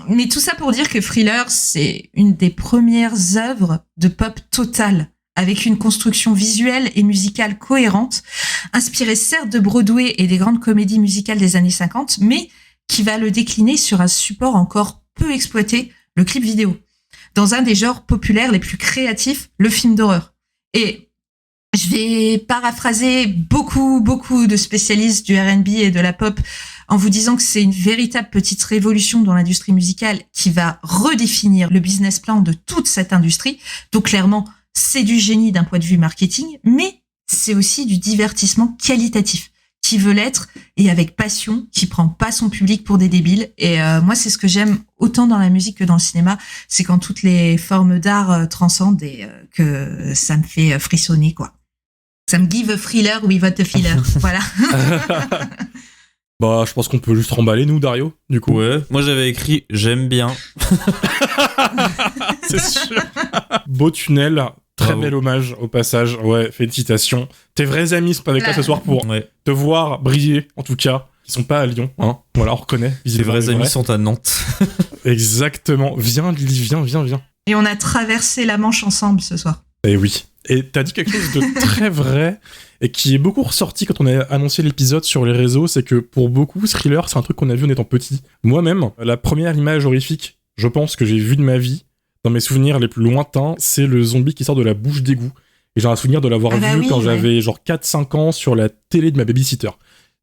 mais tout ça pour dire que Thriller, c'est une des premières œuvres de pop totale, avec une construction visuelle et musicale cohérente, inspirée certes de Broadway et des grandes comédies musicales des années 50, mais qui va le décliner sur un support encore peu exploité, le clip vidéo, dans un des genres populaires les plus créatifs, le film d'horreur. Et je vais paraphraser beaucoup de spécialistes du R&B et de la pop en vous disant que c'est une véritable petite révolution dans l'industrie musicale qui va redéfinir le business plan de toute cette industrie. Donc clairement, c'est du génie d'un point de vue marketing, mais c'est aussi du divertissement qualitatif qui veut l'être et avec passion, qui prend pas son public pour des débiles. Et moi, c'est ce que j'aime autant dans la musique que dans le cinéma, c'est quand toutes les formes d'art transcendent et que ça me fait frissonner, quoi. Ça me give a thriller without a filler. Voilà. Bah, je pense qu'on peut juste remballer, nous, Dario, du coup. Ouais. Moi, j'avais écrit j'aime bien. C'est sûr. Beau tunnel. Très Bravo. bel hommage au passage. Ouais, félicitations. Tes vrais amis sont avec toi ce soir pour Ouais. te voir briller, en tout cas. Ils sont pas à Lyon, hein. Voilà, on reconnaît. Les visiblement, vrais les amis sont à Nantes. Exactement. Viens, Lily, viens. Et on a traversé la Manche ensemble ce soir. Eh oui. Et t'as dit quelque chose de très vrai et qui est beaucoup ressorti quand on a annoncé l'épisode sur les réseaux, c'est que pour beaucoup, Thriller, c'est un truc qu'on a vu en étant petit. Moi-même, la première image horrifique, je pense, que j'ai vue de ma vie, dans mes souvenirs les plus lointains, c'est le zombie qui sort de la bouche d'égout. Et j'ai un souvenir de l'avoir vu quand j'avais genre 4-5 ans sur la télé de ma babysitter.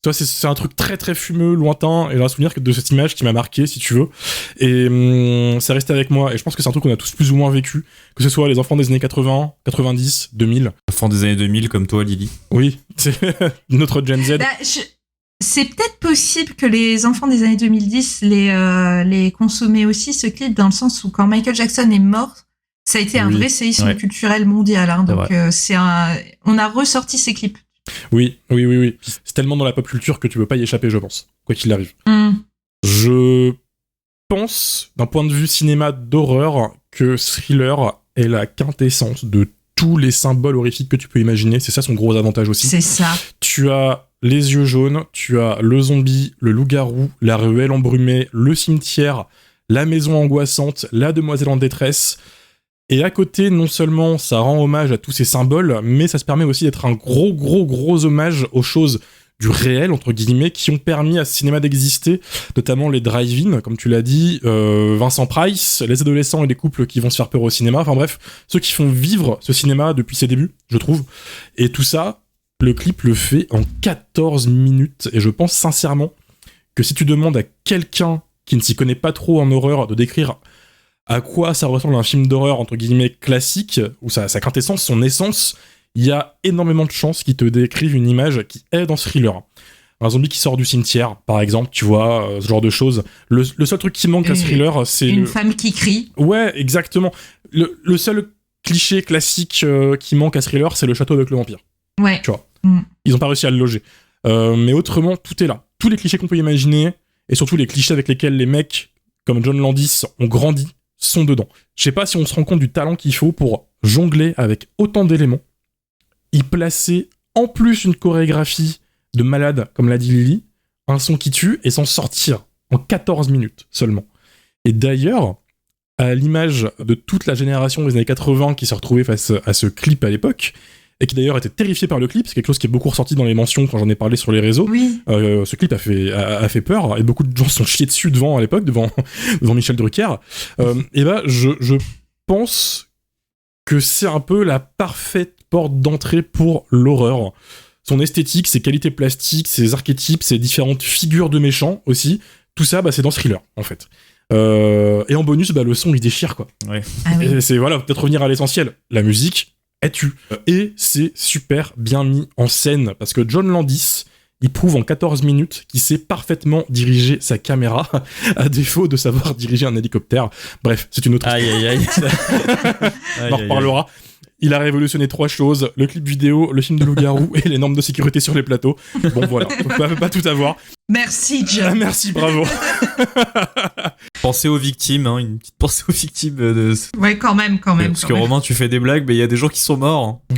Tu vois, c'est un truc très très fumeux, lointain, et j'ai un souvenir de cette image qui m'a marqué, si tu veux. Et ça resté avec moi, et je pense que c'est un truc qu'on a tous plus ou moins vécu, que ce soit les enfants des années 80, 90, 2000. Enfant des années 2000 comme toi, Lily. Oui, c'est notre Gen Z. Bah, c'est peut-être possible que les enfants des années 2010 les consommaient aussi, ce clip, dans le sens où quand Michael Jackson est mort, ça a été un Oui. vrai séisme Ouais. culturel mondial. Hein, C'est donc on a ressorti ces clips. Oui. C'est tellement dans la pop culture que tu peux pas y échapper, je pense, quoi qu'il arrive. Mm. Je pense, d'un point de vue cinéma d'horreur, que Thriller est la quintessence de tous les symboles horrifiques que tu peux imaginer. C'est ça son gros avantage aussi. C'est ça. Tu as les yeux jaunes, tu as le zombie, le loup-garou, la ruelle embrumée, le cimetière, la maison angoissante, la demoiselle en détresse. Et à côté, non seulement ça rend hommage à tous ces symboles, mais ça se permet aussi d'être un gros hommage aux choses du réel, entre guillemets, qui ont permis à ce cinéma d'exister, notamment les drive-in, comme tu l'as dit, Vincent Price, les adolescents et les couples qui vont se faire peur au cinéma, enfin bref, ceux qui font vivre ce cinéma depuis ses débuts, je trouve. Et tout ça, le clip le fait en 14 minutes, et je pense sincèrement que si tu demandes à quelqu'un qui ne s'y connaît pas trop en horreur de décrire à quoi ça ressemble un film d'horreur, entre guillemets, classique, ou sa quintessence, son essence, il y a énormément de chances qu'ils te décrivent une image qui est dans ce Thriller. Un zombie qui sort du cimetière, par exemple, tu vois, ce genre de choses. Le seul truc qui manque à ce Thriller, c'est Une femme qui crie. Ouais, exactement. Le seul cliché classique qui manque à ce Thriller, c'est le château avec le vampire. Ouais. Tu vois. Mm. Ils ont pas réussi à le loger. Mais autrement, tout est là. Tous les clichés qu'on peut imaginer, et surtout les clichés avec lesquels les mecs, comme John Landis, ont grandi, sont dedans. Je sais pas si on se rend compte du talent qu'il faut pour jongler avec autant d'éléments, y placer en plus une chorégraphie de malade, comme l'a dit Lily, un son qui tue, et s'en sortir en 14 minutes seulement. Et d'ailleurs, à l'image de toute la génération des années 80 qui s'est retrouvée face à ce clip à l'époque, et qui d'ailleurs était terrifié par le clip, c'est quelque chose qui est beaucoup ressorti dans les mentions quand j'en ai parlé sur les réseaux. Oui. Ce clip a fait peur, et beaucoup de gens se sont chiés dessus devant à l'époque, devant Michel Drucker. Et bah, je pense que c'est un peu la parfaite porte d'entrée pour l'horreur. Son esthétique, ses qualités plastiques, ses archétypes, ses différentes figures de méchants aussi, tout ça, bah, c'est dans ce Thriller, en fait. Et en bonus, bah, le son, il déchire, quoi. Ouais. Ah oui. Et c'est, voilà, peut-être revenir à l'essentiel. La musique, elle tue. Et c'est super bien mis en scène, parce que John Landis, il prouve en 14 minutes qu'il sait parfaitement diriger sa caméra, à défaut de savoir diriger un hélicoptère. Bref, c'est une autre histoire. Aïe. On en reparlera. Il a révolutionné 3 choses, le clip vidéo, le film de loup-garou et les normes de sécurité sur les plateaux. Bon, voilà, on peut pas tout avoir. Merci, Ah, John. merci, bravo. Pensez aux victimes, hein, une petite pensée aux victimes de... Ouais, quand même. Parce que Romain, tu fais des blagues, mais il y a des gens qui sont morts. Hein.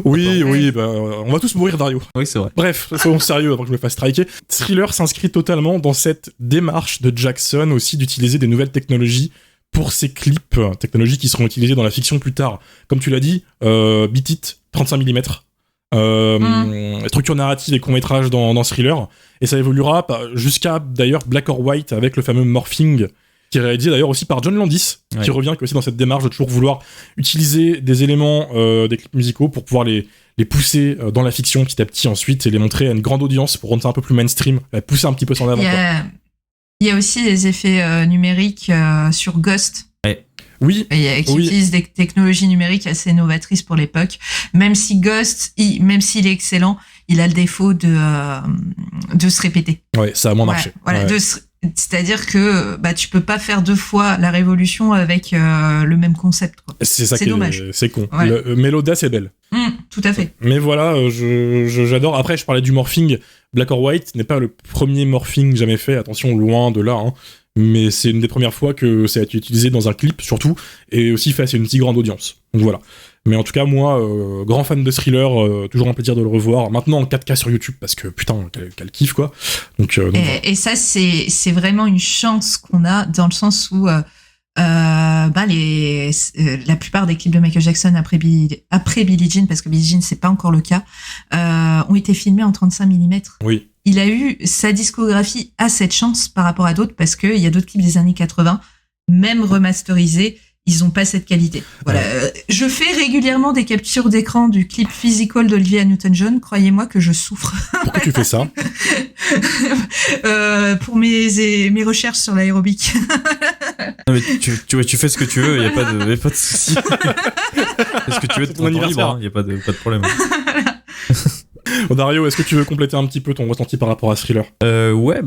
Oui, bah, on va tous mourir, Dario. Oui, c'est vrai. Bref, soyons sérieux avant que je me fasse striker. Thriller s'inscrit totalement dans cette démarche de Jackson aussi d'utiliser des nouvelles technologies pour ses clips, technologies qui seront utilisées dans la fiction plus tard. Comme tu l'as dit, Beat It, 35 mm, structure narrative et court-métrage dans Thriller, et ça évoluera jusqu'à d'ailleurs Black or White avec le fameux morphing, qui est réalisé d'ailleurs aussi par John Landis, qui revient aussi dans cette démarche de toujours vouloir utiliser des éléments des clips musicaux pour pouvoir les pousser dans la fiction petit à petit ensuite, et les montrer à une grande audience pour rendre ça un peu plus mainstream, pousser un petit peu son avant. Il y a aussi des effets numériques sur Ghost. Oui. Qui utilise des technologies numériques assez novatrices pour l'époque. Même si Ghost, même s'il est excellent, il a le défaut de se répéter. Ouais, ça a moins marché. Voilà, Ouais. c'est-à-dire que tu peux pas faire 2 fois la révolution avec le même concept, quoi. C'est ça C'est qui dommage. C'est con. Ouais. Mais l'audace est belle. Tout à fait. Mais voilà, j'adore. Après, je parlais du morphing. Black or White n'est pas le premier morphing jamais fait. Attention, loin de là. Hein. Mais c'est une des premières fois que ça a été utilisé dans un clip, surtout, et aussi face à une si grande audience. Donc voilà. Mais en tout cas, moi, grand fan de Thriller, toujours un plaisir de le revoir. Maintenant en 4K sur YouTube, parce que putain, quel kiff, quoi. Donc voilà. Et ça, c'est vraiment une chance qu'on a, dans le sens où la plupart des clips de Michael Jackson après Billie Jean, parce que Billie Jean, c'est pas encore le cas, ont été filmés en 35 mm. Oui. Il a eu sa discographie à cette chance par rapport à d'autres, parce qu'il y a d'autres clips des années 80, même remasterisés, ils ont pas cette qualité. Voilà. Je fais régulièrement des captures d'écran du clip Physical d'Olivia Newton-John. Croyez-moi que je souffre. Pourquoi tu fais ça? Pour mes recherches sur l'aérobic. Non, mais tu fais ce que tu veux, y a pas de souci. Fais ce que tu veux de C'est ton ton temps anniversaire. libre, y a pas de problème. Dario, est-ce que tu veux compléter un petit peu ton ressenti par rapport à Thriller? Ouais,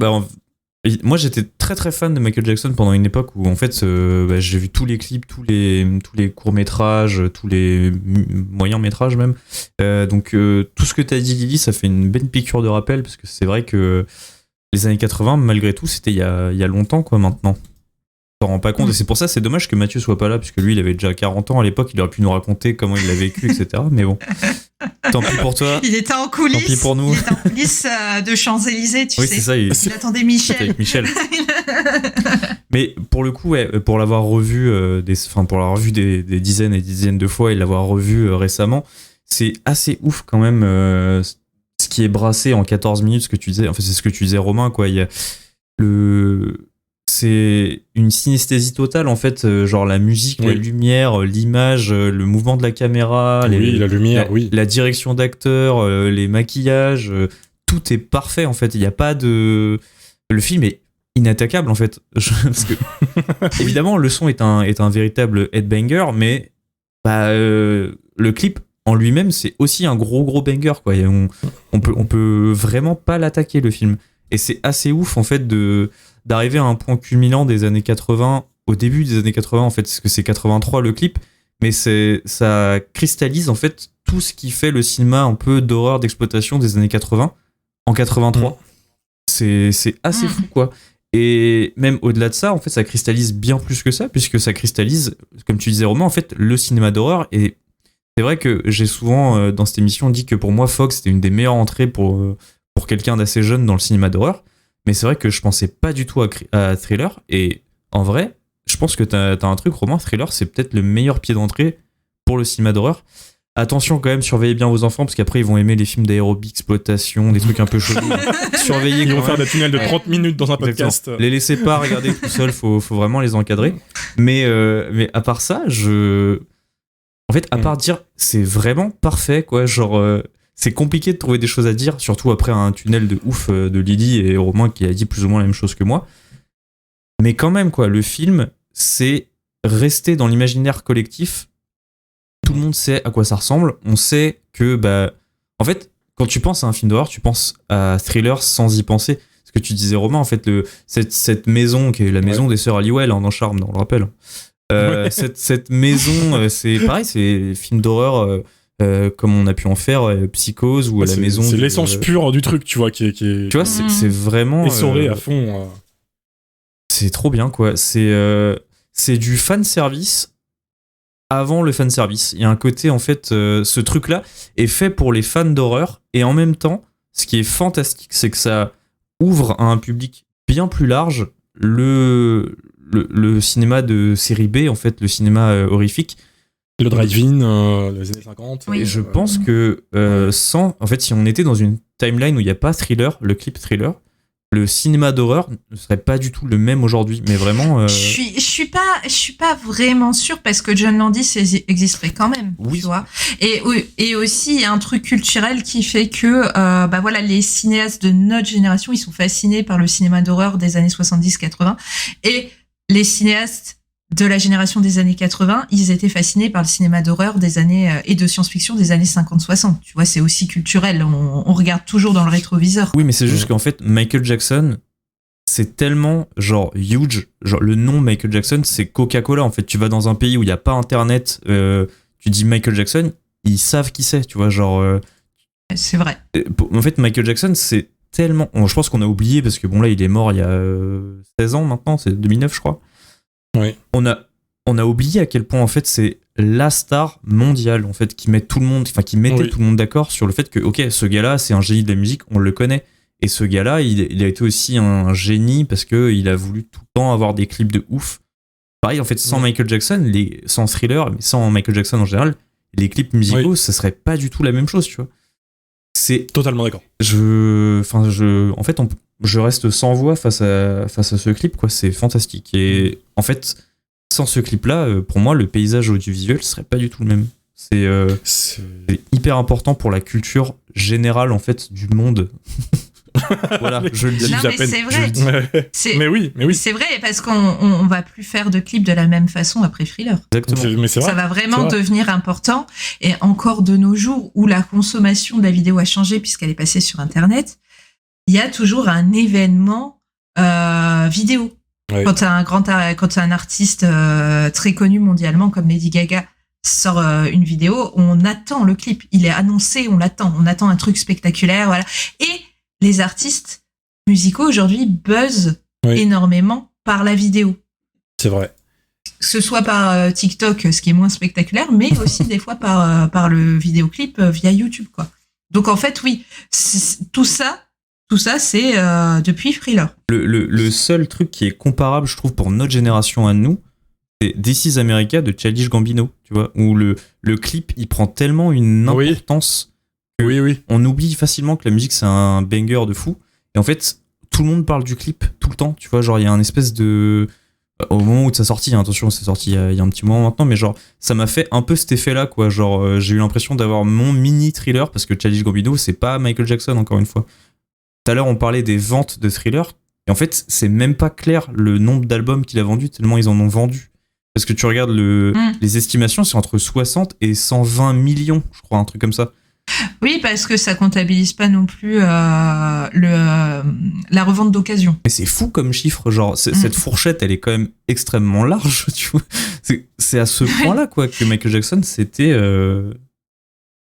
moi j'étais très très fan de Michael Jackson pendant une époque où en fait j'ai vu tous les clips, tous les courts-métrages, tous les moyens-métrages même. Donc tout ce que t'as dit, Lily, ça fait une belle piqûre de rappel, parce que c'est vrai que les années 80, malgré tout, c'était il y a longtemps, quoi, maintenant. On s'en rend pas compte, et c'est pour ça c'est dommage que Mathieu soit pas là, puisque lui il avait déjà 40 ans à l'époque, il aurait pu nous raconter comment il l'a vécu, etc. Mais bon, tant pis pour toi. Il était en coulisses. Tant pis pour nous. Il était en coulisses de Champs-Élysées, tu Oui, sais. c'est ça, Il attendait Michel. avec Michel. Mais pour le coup, ouais, pour l'avoir revu, pour l'avoir vu des dizaines et des dizaines de fois et l'avoir revu récemment, c'est assez ouf quand même ce qui est brassé en 14 minutes, ce que tu disais. Enfin, c'est ce que tu disais, Romain, quoi. Il y a c'est une synesthésie totale, en fait, genre la musique, Oui. la lumière, l'image, le mouvement de la caméra, Oui, la lumière, oui. la direction d'acteur, les maquillages, tout est parfait, en fait. Il n'y a pas de... Le film est inattaquable, en fait. Parce que, évidemment, le son est un véritable headbanger, mais le clip en lui-même, c'est aussi un gros banger, quoi. Et on peut vraiment pas l'attaquer, le film. Et c'est assez ouf, en fait, d'arriver à un point culminant des années 80, au début des années 80, en fait, parce que c'est 83 le clip, mais ça cristallise, en fait, tout ce qui fait le cinéma un peu d'horreur, d'exploitation des années 80 en 83. C'est assez fou, quoi. Et même au-delà de ça, en fait, ça cristallise bien plus que ça, puisque ça cristallise, comme tu disais, Romain, en fait, le cinéma d'horreur. Et c'est vrai que j'ai souvent, dans cette émission, dit que pour moi, Fox, c'était une des meilleures entrées pour quelqu'un d'assez jeune dans le cinéma d'horreur. Mais c'est vrai que je pensais pas du tout à Thriller. Et en vrai, je pense que t'as un truc, Romain. Thriller, c'est peut-être le meilleur pied d'entrée pour le cinéma d'horreur. Attention quand même, surveillez bien vos enfants, parce qu'après ils vont aimer les films d'aérobie, exploitation, des trucs un peu chelous. Surveillez Ils quand vont même. faire des tunnels de 30 minutes dans un podcast. Exactement. Les laissez pas regarder tout seul, faut vraiment les encadrer. Mais à part ça, en fait, à part dire, c'est vraiment parfait, quoi. Genre, c'est compliqué de trouver des choses à dire, surtout après un tunnel de ouf de Lily et Romain qui a dit plus ou moins la même chose que moi. Mais quand même, quoi, le film, c'est rester dans l'imaginaire collectif. Tout le monde sait à quoi ça ressemble. On sait que, en fait, quand tu penses à un film d'horreur, tu penses à Thriller sans y penser. Ce que tu disais, Romain, en fait, cette maison qui est la maison des sœurs Halliwell, dans Charme, on le rappelle. Cette maison, c'est pareil, c'est film d'horreur comme on a pu en faire Psychose ou à la maison. C'est l'essence pure du truc, tu vois, qui est tu vois, c'est vraiment essoré à fond. C'est trop bien, quoi. C'est du fan service avant le fan service. Il y a un côté, en fait, ce truc-là est fait pour les fans d'horreur, et en même temps, ce qui est fantastique, c'est que ça ouvre à un public bien plus large le cinéma de série B, en fait, le cinéma horrifique. Le drive-in, les années 50. Oui. Et je pense que en fait, si on était dans une timeline où il n'y a pas Thriller, le clip Thriller, le cinéma d'horreur ne serait pas du tout le même aujourd'hui, mais vraiment. Je suis pas vraiment sûre, parce que John Landis existerait quand même, Oui. tu vois. Et aussi il y a un truc culturel qui fait que voilà, les cinéastes de notre génération, ils sont fascinés par le cinéma d'horreur des années 70-80, et les cinéastes de la génération des années 80, ils étaient fascinés par le cinéma d'horreur des années et de science-fiction des années 50-60. Tu vois, c'est aussi culturel. On regarde toujours dans le rétroviseur. Oui, mais c'est juste qu'en fait, Michael Jackson, c'est tellement genre huge. Genre le nom Michael Jackson, c'est Coca-Cola. En fait, tu vas dans un pays où il y a pas Internet, tu dis Michael Jackson, ils savent qui c'est. Tu vois, genre. C'est vrai. En fait, Michael Jackson, c'est tellement. Je pense qu'on a oublié parce que bon là, il est mort il y a 16 ans maintenant. C'est 2009, je crois. Oui. On a oublié à quel point en fait c'est la star mondiale en fait qui met tout le monde, enfin qui mettait tout le monde d'accord sur le fait que ok, ce gars-là c'est un génie de la musique, on le connaît. Et ce gars-là, il a été aussi un génie parce que il a voulu tout le temps avoir des clips de ouf. Pareil en fait, sans Michael Jackson, sans Thriller, mais sans Michael Jackson en général, les clips musicaux, ça serait pas du tout la même chose, tu vois. C'est totalement d'accord. En fait, je reste sans voix face à ce clip, quoi. C'est fantastique. Et en fait, sans ce clip-là, pour moi, le paysage audiovisuel serait pas du tout le même. C'est hyper important pour la culture générale, en fait, du monde. Voilà, je le dis. Non, mais c'est vrai. Mais oui. C'est vrai, parce qu'on va plus faire de clips de la même façon après Thriller. Exactement. Mais c'est vrai. Ça va vraiment devenir important. Et encore de nos jours, où la consommation de la vidéo a changé puisqu'elle est passée sur Internet, il y a toujours un événement vidéo. Ouais. Quand un artiste très connu mondialement comme Lady Gaga sort une vidéo, on attend le clip. Il est annoncé, on l'attend. On attend un truc spectaculaire, voilà. Et les artistes musicaux aujourd'hui buzzent énormément par la vidéo. C'est vrai. Que ce soit par TikTok, ce qui est moins spectaculaire, mais aussi des fois par le vidéoclip via YouTube, quoi. Donc en fait, oui, tout ça, c'est depuis Thriller. Le seul truc qui est comparable, je trouve, pour notre génération à nous, c'est This Is America de Childish Gambino, tu vois, où le clip, il prend tellement une importance que on oublie facilement que la musique, c'est un banger de fou. Et en fait, tout le monde parle du clip tout le temps, tu vois, genre, il y a un espèce de... Au moment où ça sortit, attention, c'est sorti il y a un petit moment maintenant, mais genre, ça m'a fait un peu cet effet-là, quoi. Genre, j'ai eu l'impression d'avoir mon mini Thriller, parce que Childish Gambino, c'est pas Michael Jackson, encore une fois. Tout à l'heure, on parlait des ventes de Thriller, et en fait, c'est même pas clair le nombre d'albums qu'il a vendus, tellement ils en ont vendu. Parce que tu regardes les estimations, c'est entre 60 et 120 millions, je crois, un truc comme ça. Oui, parce que ça comptabilise pas non plus la revente d'occasion. Mais c'est fou comme chiffre, genre, cette fourchette, elle est quand même extrêmement large, tu vois. C'est à ce point-là, quoi, que Michael Jackson, c'était le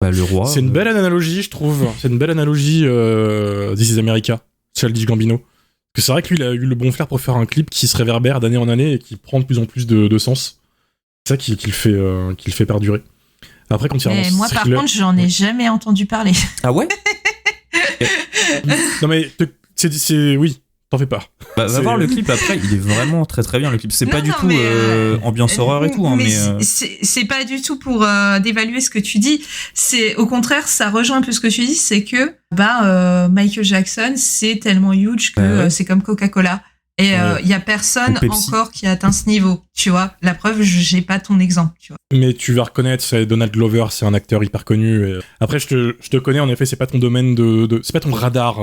roi. C'est une belle analogie, je trouve. C'est une belle analogie, This Is America, Childish Gambino. Parce que c'est vrai que lui, il a eu le bon flair pour faire un clip qui se réverbère d'année en année et qui prend de plus en plus de sens. C'est ça qui le fait perdurer. Après, quand il mais moi, par contre, j'en ai jamais entendu parler. Ah ouais? Non, mais oui, t'en fais pas. Va voir le clip après, il est vraiment très très bien le clip. C'est pas du tout ambiance horreur et tout. Hein, mais c'est pas du tout pour dévaluer ce que tu dis. C'est au contraire, ça rejoint un peu ce que tu dis, c'est que Michael Jackson, c'est tellement huge que c'est comme Coca-Cola. Et il y a personne encore qui a atteint ce niveau, tu vois. La preuve, j'ai pas ton exemple, tu vois. Mais tu vas reconnaître, c'est Donald Glover, c'est un acteur hyper connu. Et... Après, je te connais, en effet, c'est pas ton domaine c'est pas ton radar,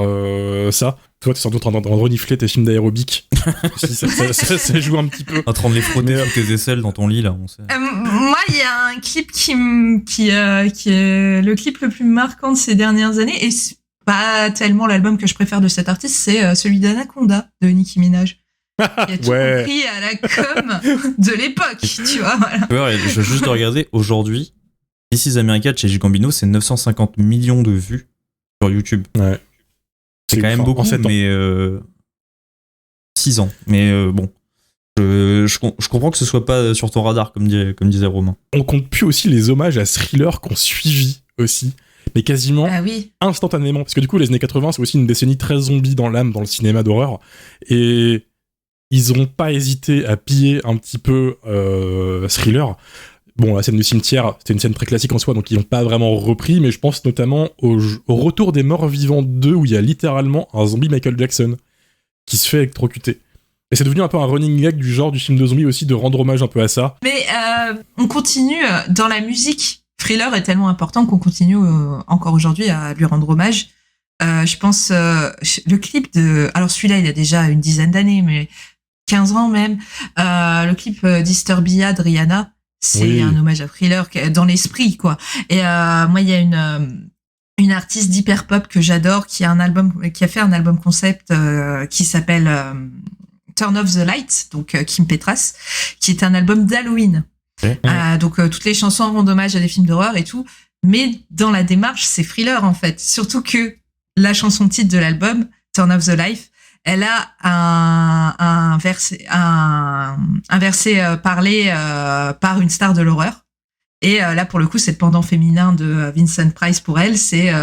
ça. Toi, t'es sans doute en train de renifler tes films d'aérobic. ça joue un petit peu. En train de les frotter avec tes aisselles dans ton lit, là, on sait. Moi, il y a un clip qui est le clip le plus marquant de ces dernières années, et pas tellement l'album que je préfère de cet artiste, c'est celui d'Anaconda de Nicki Minaj. Il a tout compris à la com de l'époque, tu vois. Voilà. Je veux juste regarder aujourd'hui. This Is America de Childish Gambino, c'est 950 millions de vues sur YouTube. Ouais. C'est quand même beaucoup, mais 6 ans. Mais bon, je comprends que ce soit pas sur ton radar, comme disait Romain. On compte plus aussi les hommages à Thriller qu'on suivi aussi. Mais quasiment instantanément. Parce que du coup, les années 80, c'est aussi une décennie très zombie dans l'âme, dans le cinéma d'horreur. Et ils n'ont pas hésité à piller un petit peu Thriller. Bon, la scène du cimetière, c'était une scène très classique en soi, donc ils n'ont pas vraiment repris, mais je pense notamment au Retour des Morts Vivants 2, où il y a littéralement un zombie Michael Jackson qui se fait électrocuter. Et c'est devenu un peu un running gag du genre du film de zombie aussi, de rendre hommage un peu à ça. Mais on continue dans la musique. Thriller est tellement important qu'on continue encore aujourd'hui à lui rendre hommage. Je pense le clip de... Alors celui-là, il a déjà une dizaine d'années, mais 15 ans même. Le clip Disturbia de Rihanna, c'est Oui. un hommage à Thriller dans l'esprit, quoi. Et moi, il y a une artiste d'hyper pop que j'adore qui a fait un album concept qui s'appelle Turn Off the Lights, donc Kim Petras, qui est un album d'Halloween. Donc toutes les chansons rendent hommage à des films d'horreur et tout, mais dans la démarche, c'est Thriller en fait. Surtout que la chanson titre de l'album, Turn Off the Life, elle a un verset parlé par une star de l'horreur. Et là, pour le coup, c'est le pendant féminin de Vincent Price pour elle, c'est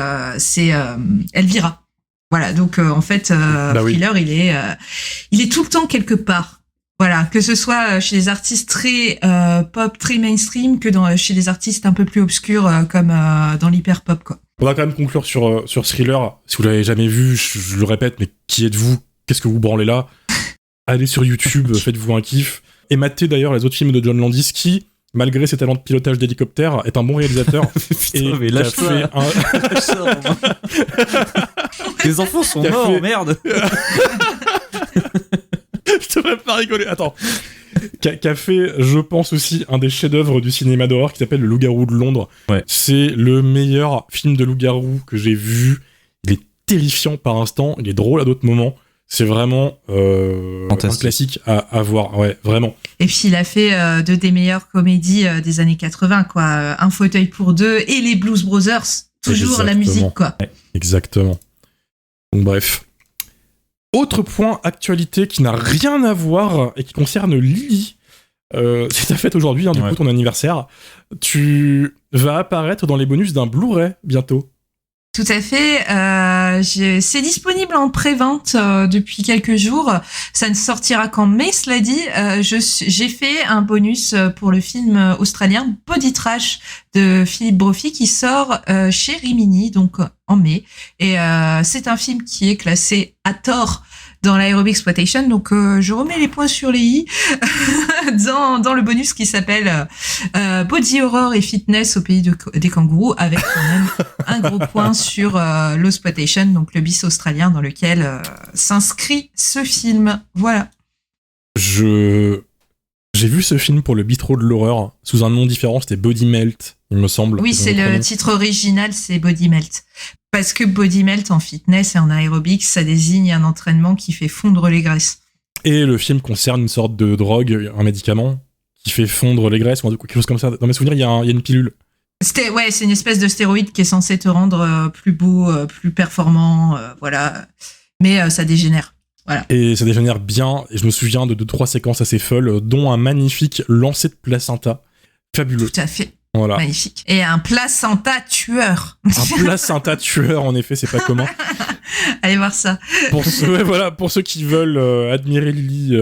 Elvira. Voilà, donc en fait, oui. Thriller, il est tout le temps quelque part. Voilà, que ce soit chez des artistes très pop, très mainstream, que chez des artistes un peu plus obscurs comme dans l'hyper pop, quoi. On va quand même conclure sur Thriller. Si vous l'avez jamais vu, je le répète, mais qui êtes-vous? Qu'est-ce que vous branlez là? Allez sur YouTube, faites-vous un kiff. Et matez d'ailleurs les autres films de John Landis qui, malgré ses talents de pilotage d'hélicoptère, est un bon réalisateur. Putain, mais lâche-toi. Les enfants sont Qui a morts, fait- merde. Je devrais pas rigoler. Attends. Qui a fait, je pense aussi, un des chefs-d'œuvre du cinéma d'horreur qui s'appelle Le Loup-garou de Londres. Ouais. C'est le meilleur film de loup-garou que j'ai vu. Il est terrifiant par instant, il est drôle à d'autres moments. C'est vraiment un Fantastique. classique à voir. Ouais, vraiment. Et puis il a fait deux des meilleures comédies des années 80, quoi. Un fauteuil pour deux et les Blues Brothers. Toujours la Exactement. musique, quoi. Exactement. Donc bref. Autre point actualité qui n'a rien à voir et qui concerne Lily. C'est ta fête aujourd'hui, du Ouais. coup, ton anniversaire. Tu vas apparaître dans les bonus d'un Blu-ray bientôt. Tout à fait. C'est disponible en pré-vente depuis quelques jours. Ça ne sortira qu'en mai, cela dit. J'ai fait un bonus pour le film australien Body Trash de Philippe Brophy qui sort chez Rimini, donc en mai. Et c'est un film qui est classé à tort dans l'Aerobic Exploitation, donc je remets les points sur les i dans le bonus qui s'appelle Body Horror et Fitness au pays des kangourous, avec quand même un gros point sur l'Osploitation, donc le bis australien dans lequel s'inscrit ce film. Voilà. J'ai vu ce film pour le bistrot de l'horreur sous un nom différent, c'était Body Melt, il me semble. Oui, c'est le titre original, c'est Body Melt. Parce que Body Melt en fitness et en aérobic, ça désigne un entraînement qui fait fondre les graisses. Et le film concerne une sorte de drogue, un médicament qui fait fondre les graisses, ou quelque chose comme ça. Dans mes souvenirs, il y a une pilule. C'est une espèce de stéroïde qui est censé te rendre plus beau, plus performant, voilà. Mais ça dégénère. Voilà. Et ça dégénère bien, et je me souviens de 2-3 séquences assez folles, dont un magnifique lancer de placenta. Fabuleux. Tout à fait. Voilà. Magnifique. Et un placenta tueur. Un placenta tueur, en effet, c'est pas commun. Allez voir ça. Pour ceux qui veulent admirer Lily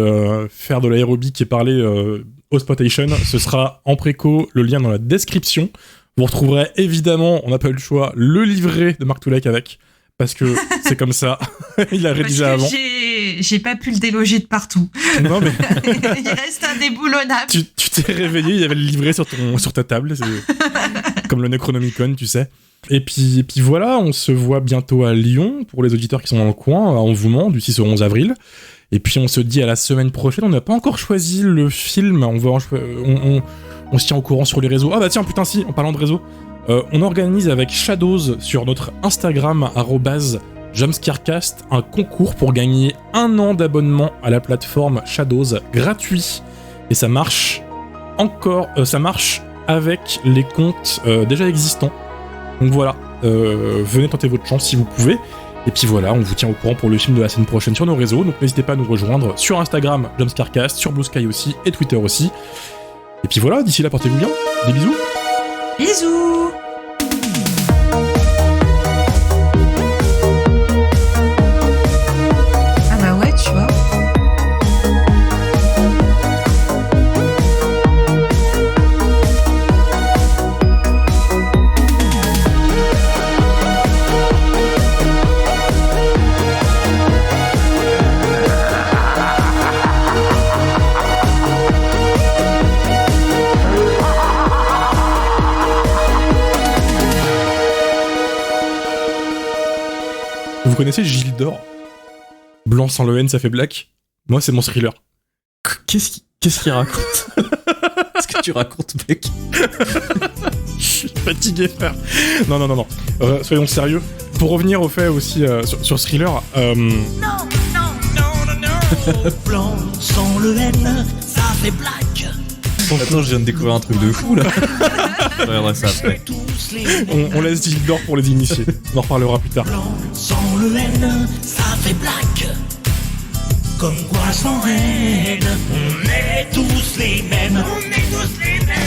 faire de l'aérobic et parler Osploitation, ce sera en préco, le lien dans la description. Vous retrouverez évidemment, on n'a pas eu le choix, le livret de Marc Toulek avec, parce que c'est comme ça. Il a rédigé Parce que avant. j'ai pas pu le déloger de partout. Non mais Il reste indéboulonnable. tu t'es réveillé, il y avait le livret sur ta table, c'est comme le Necronomicon, tu sais. Et puis voilà, on se voit bientôt à Lyon, pour les auditeurs qui sont dans le coin, à Envoûment, du 6 au 11 avril. Et puis on se dit à la semaine prochaine, on n'a pas encore choisi le film, on se tient au courant sur les réseaux. Ah bah tiens, putain si, en parlant de réseaux, on organise avec Shadows sur notre Instagram, @jumpscarecast, un concours pour gagner 1 an d'abonnement à la plateforme Shadows gratuit. Et ça marche avec les comptes déjà existants. Donc voilà, venez tenter votre chance si vous pouvez. Et puis voilà, on vous tient au courant pour le film de la semaine prochaine sur nos réseaux. Donc n'hésitez pas à nous rejoindre sur Instagram, Jumpscarecast, sur Blue Sky aussi, et Twitter aussi. Et puis voilà, d'ici là, portez-vous bien. Des bisous. Bisous. Ah bah ouais, tu vois. Vous connaissez Gilles d'Or? Blanc sans le N, ça fait black. Moi, c'est mon thriller. Qu'est-ce qu'il raconte? Qu'est-ce que tu racontes, mec? Je suis fatigué, frère. Non. Soyons sérieux. Pour revenir au fait aussi sur Thriller, Blanc sans le N, ça fait black. Attends, je viens de découvrir un truc de fou là. Je regarderai ça après. Tous les on laisse Gildor pour les initiés. On en reparlera plus tard. blancs sans le N, ça fait black. Comme quoi sans haine, on est tous les mêmes. On est tous les mêmes.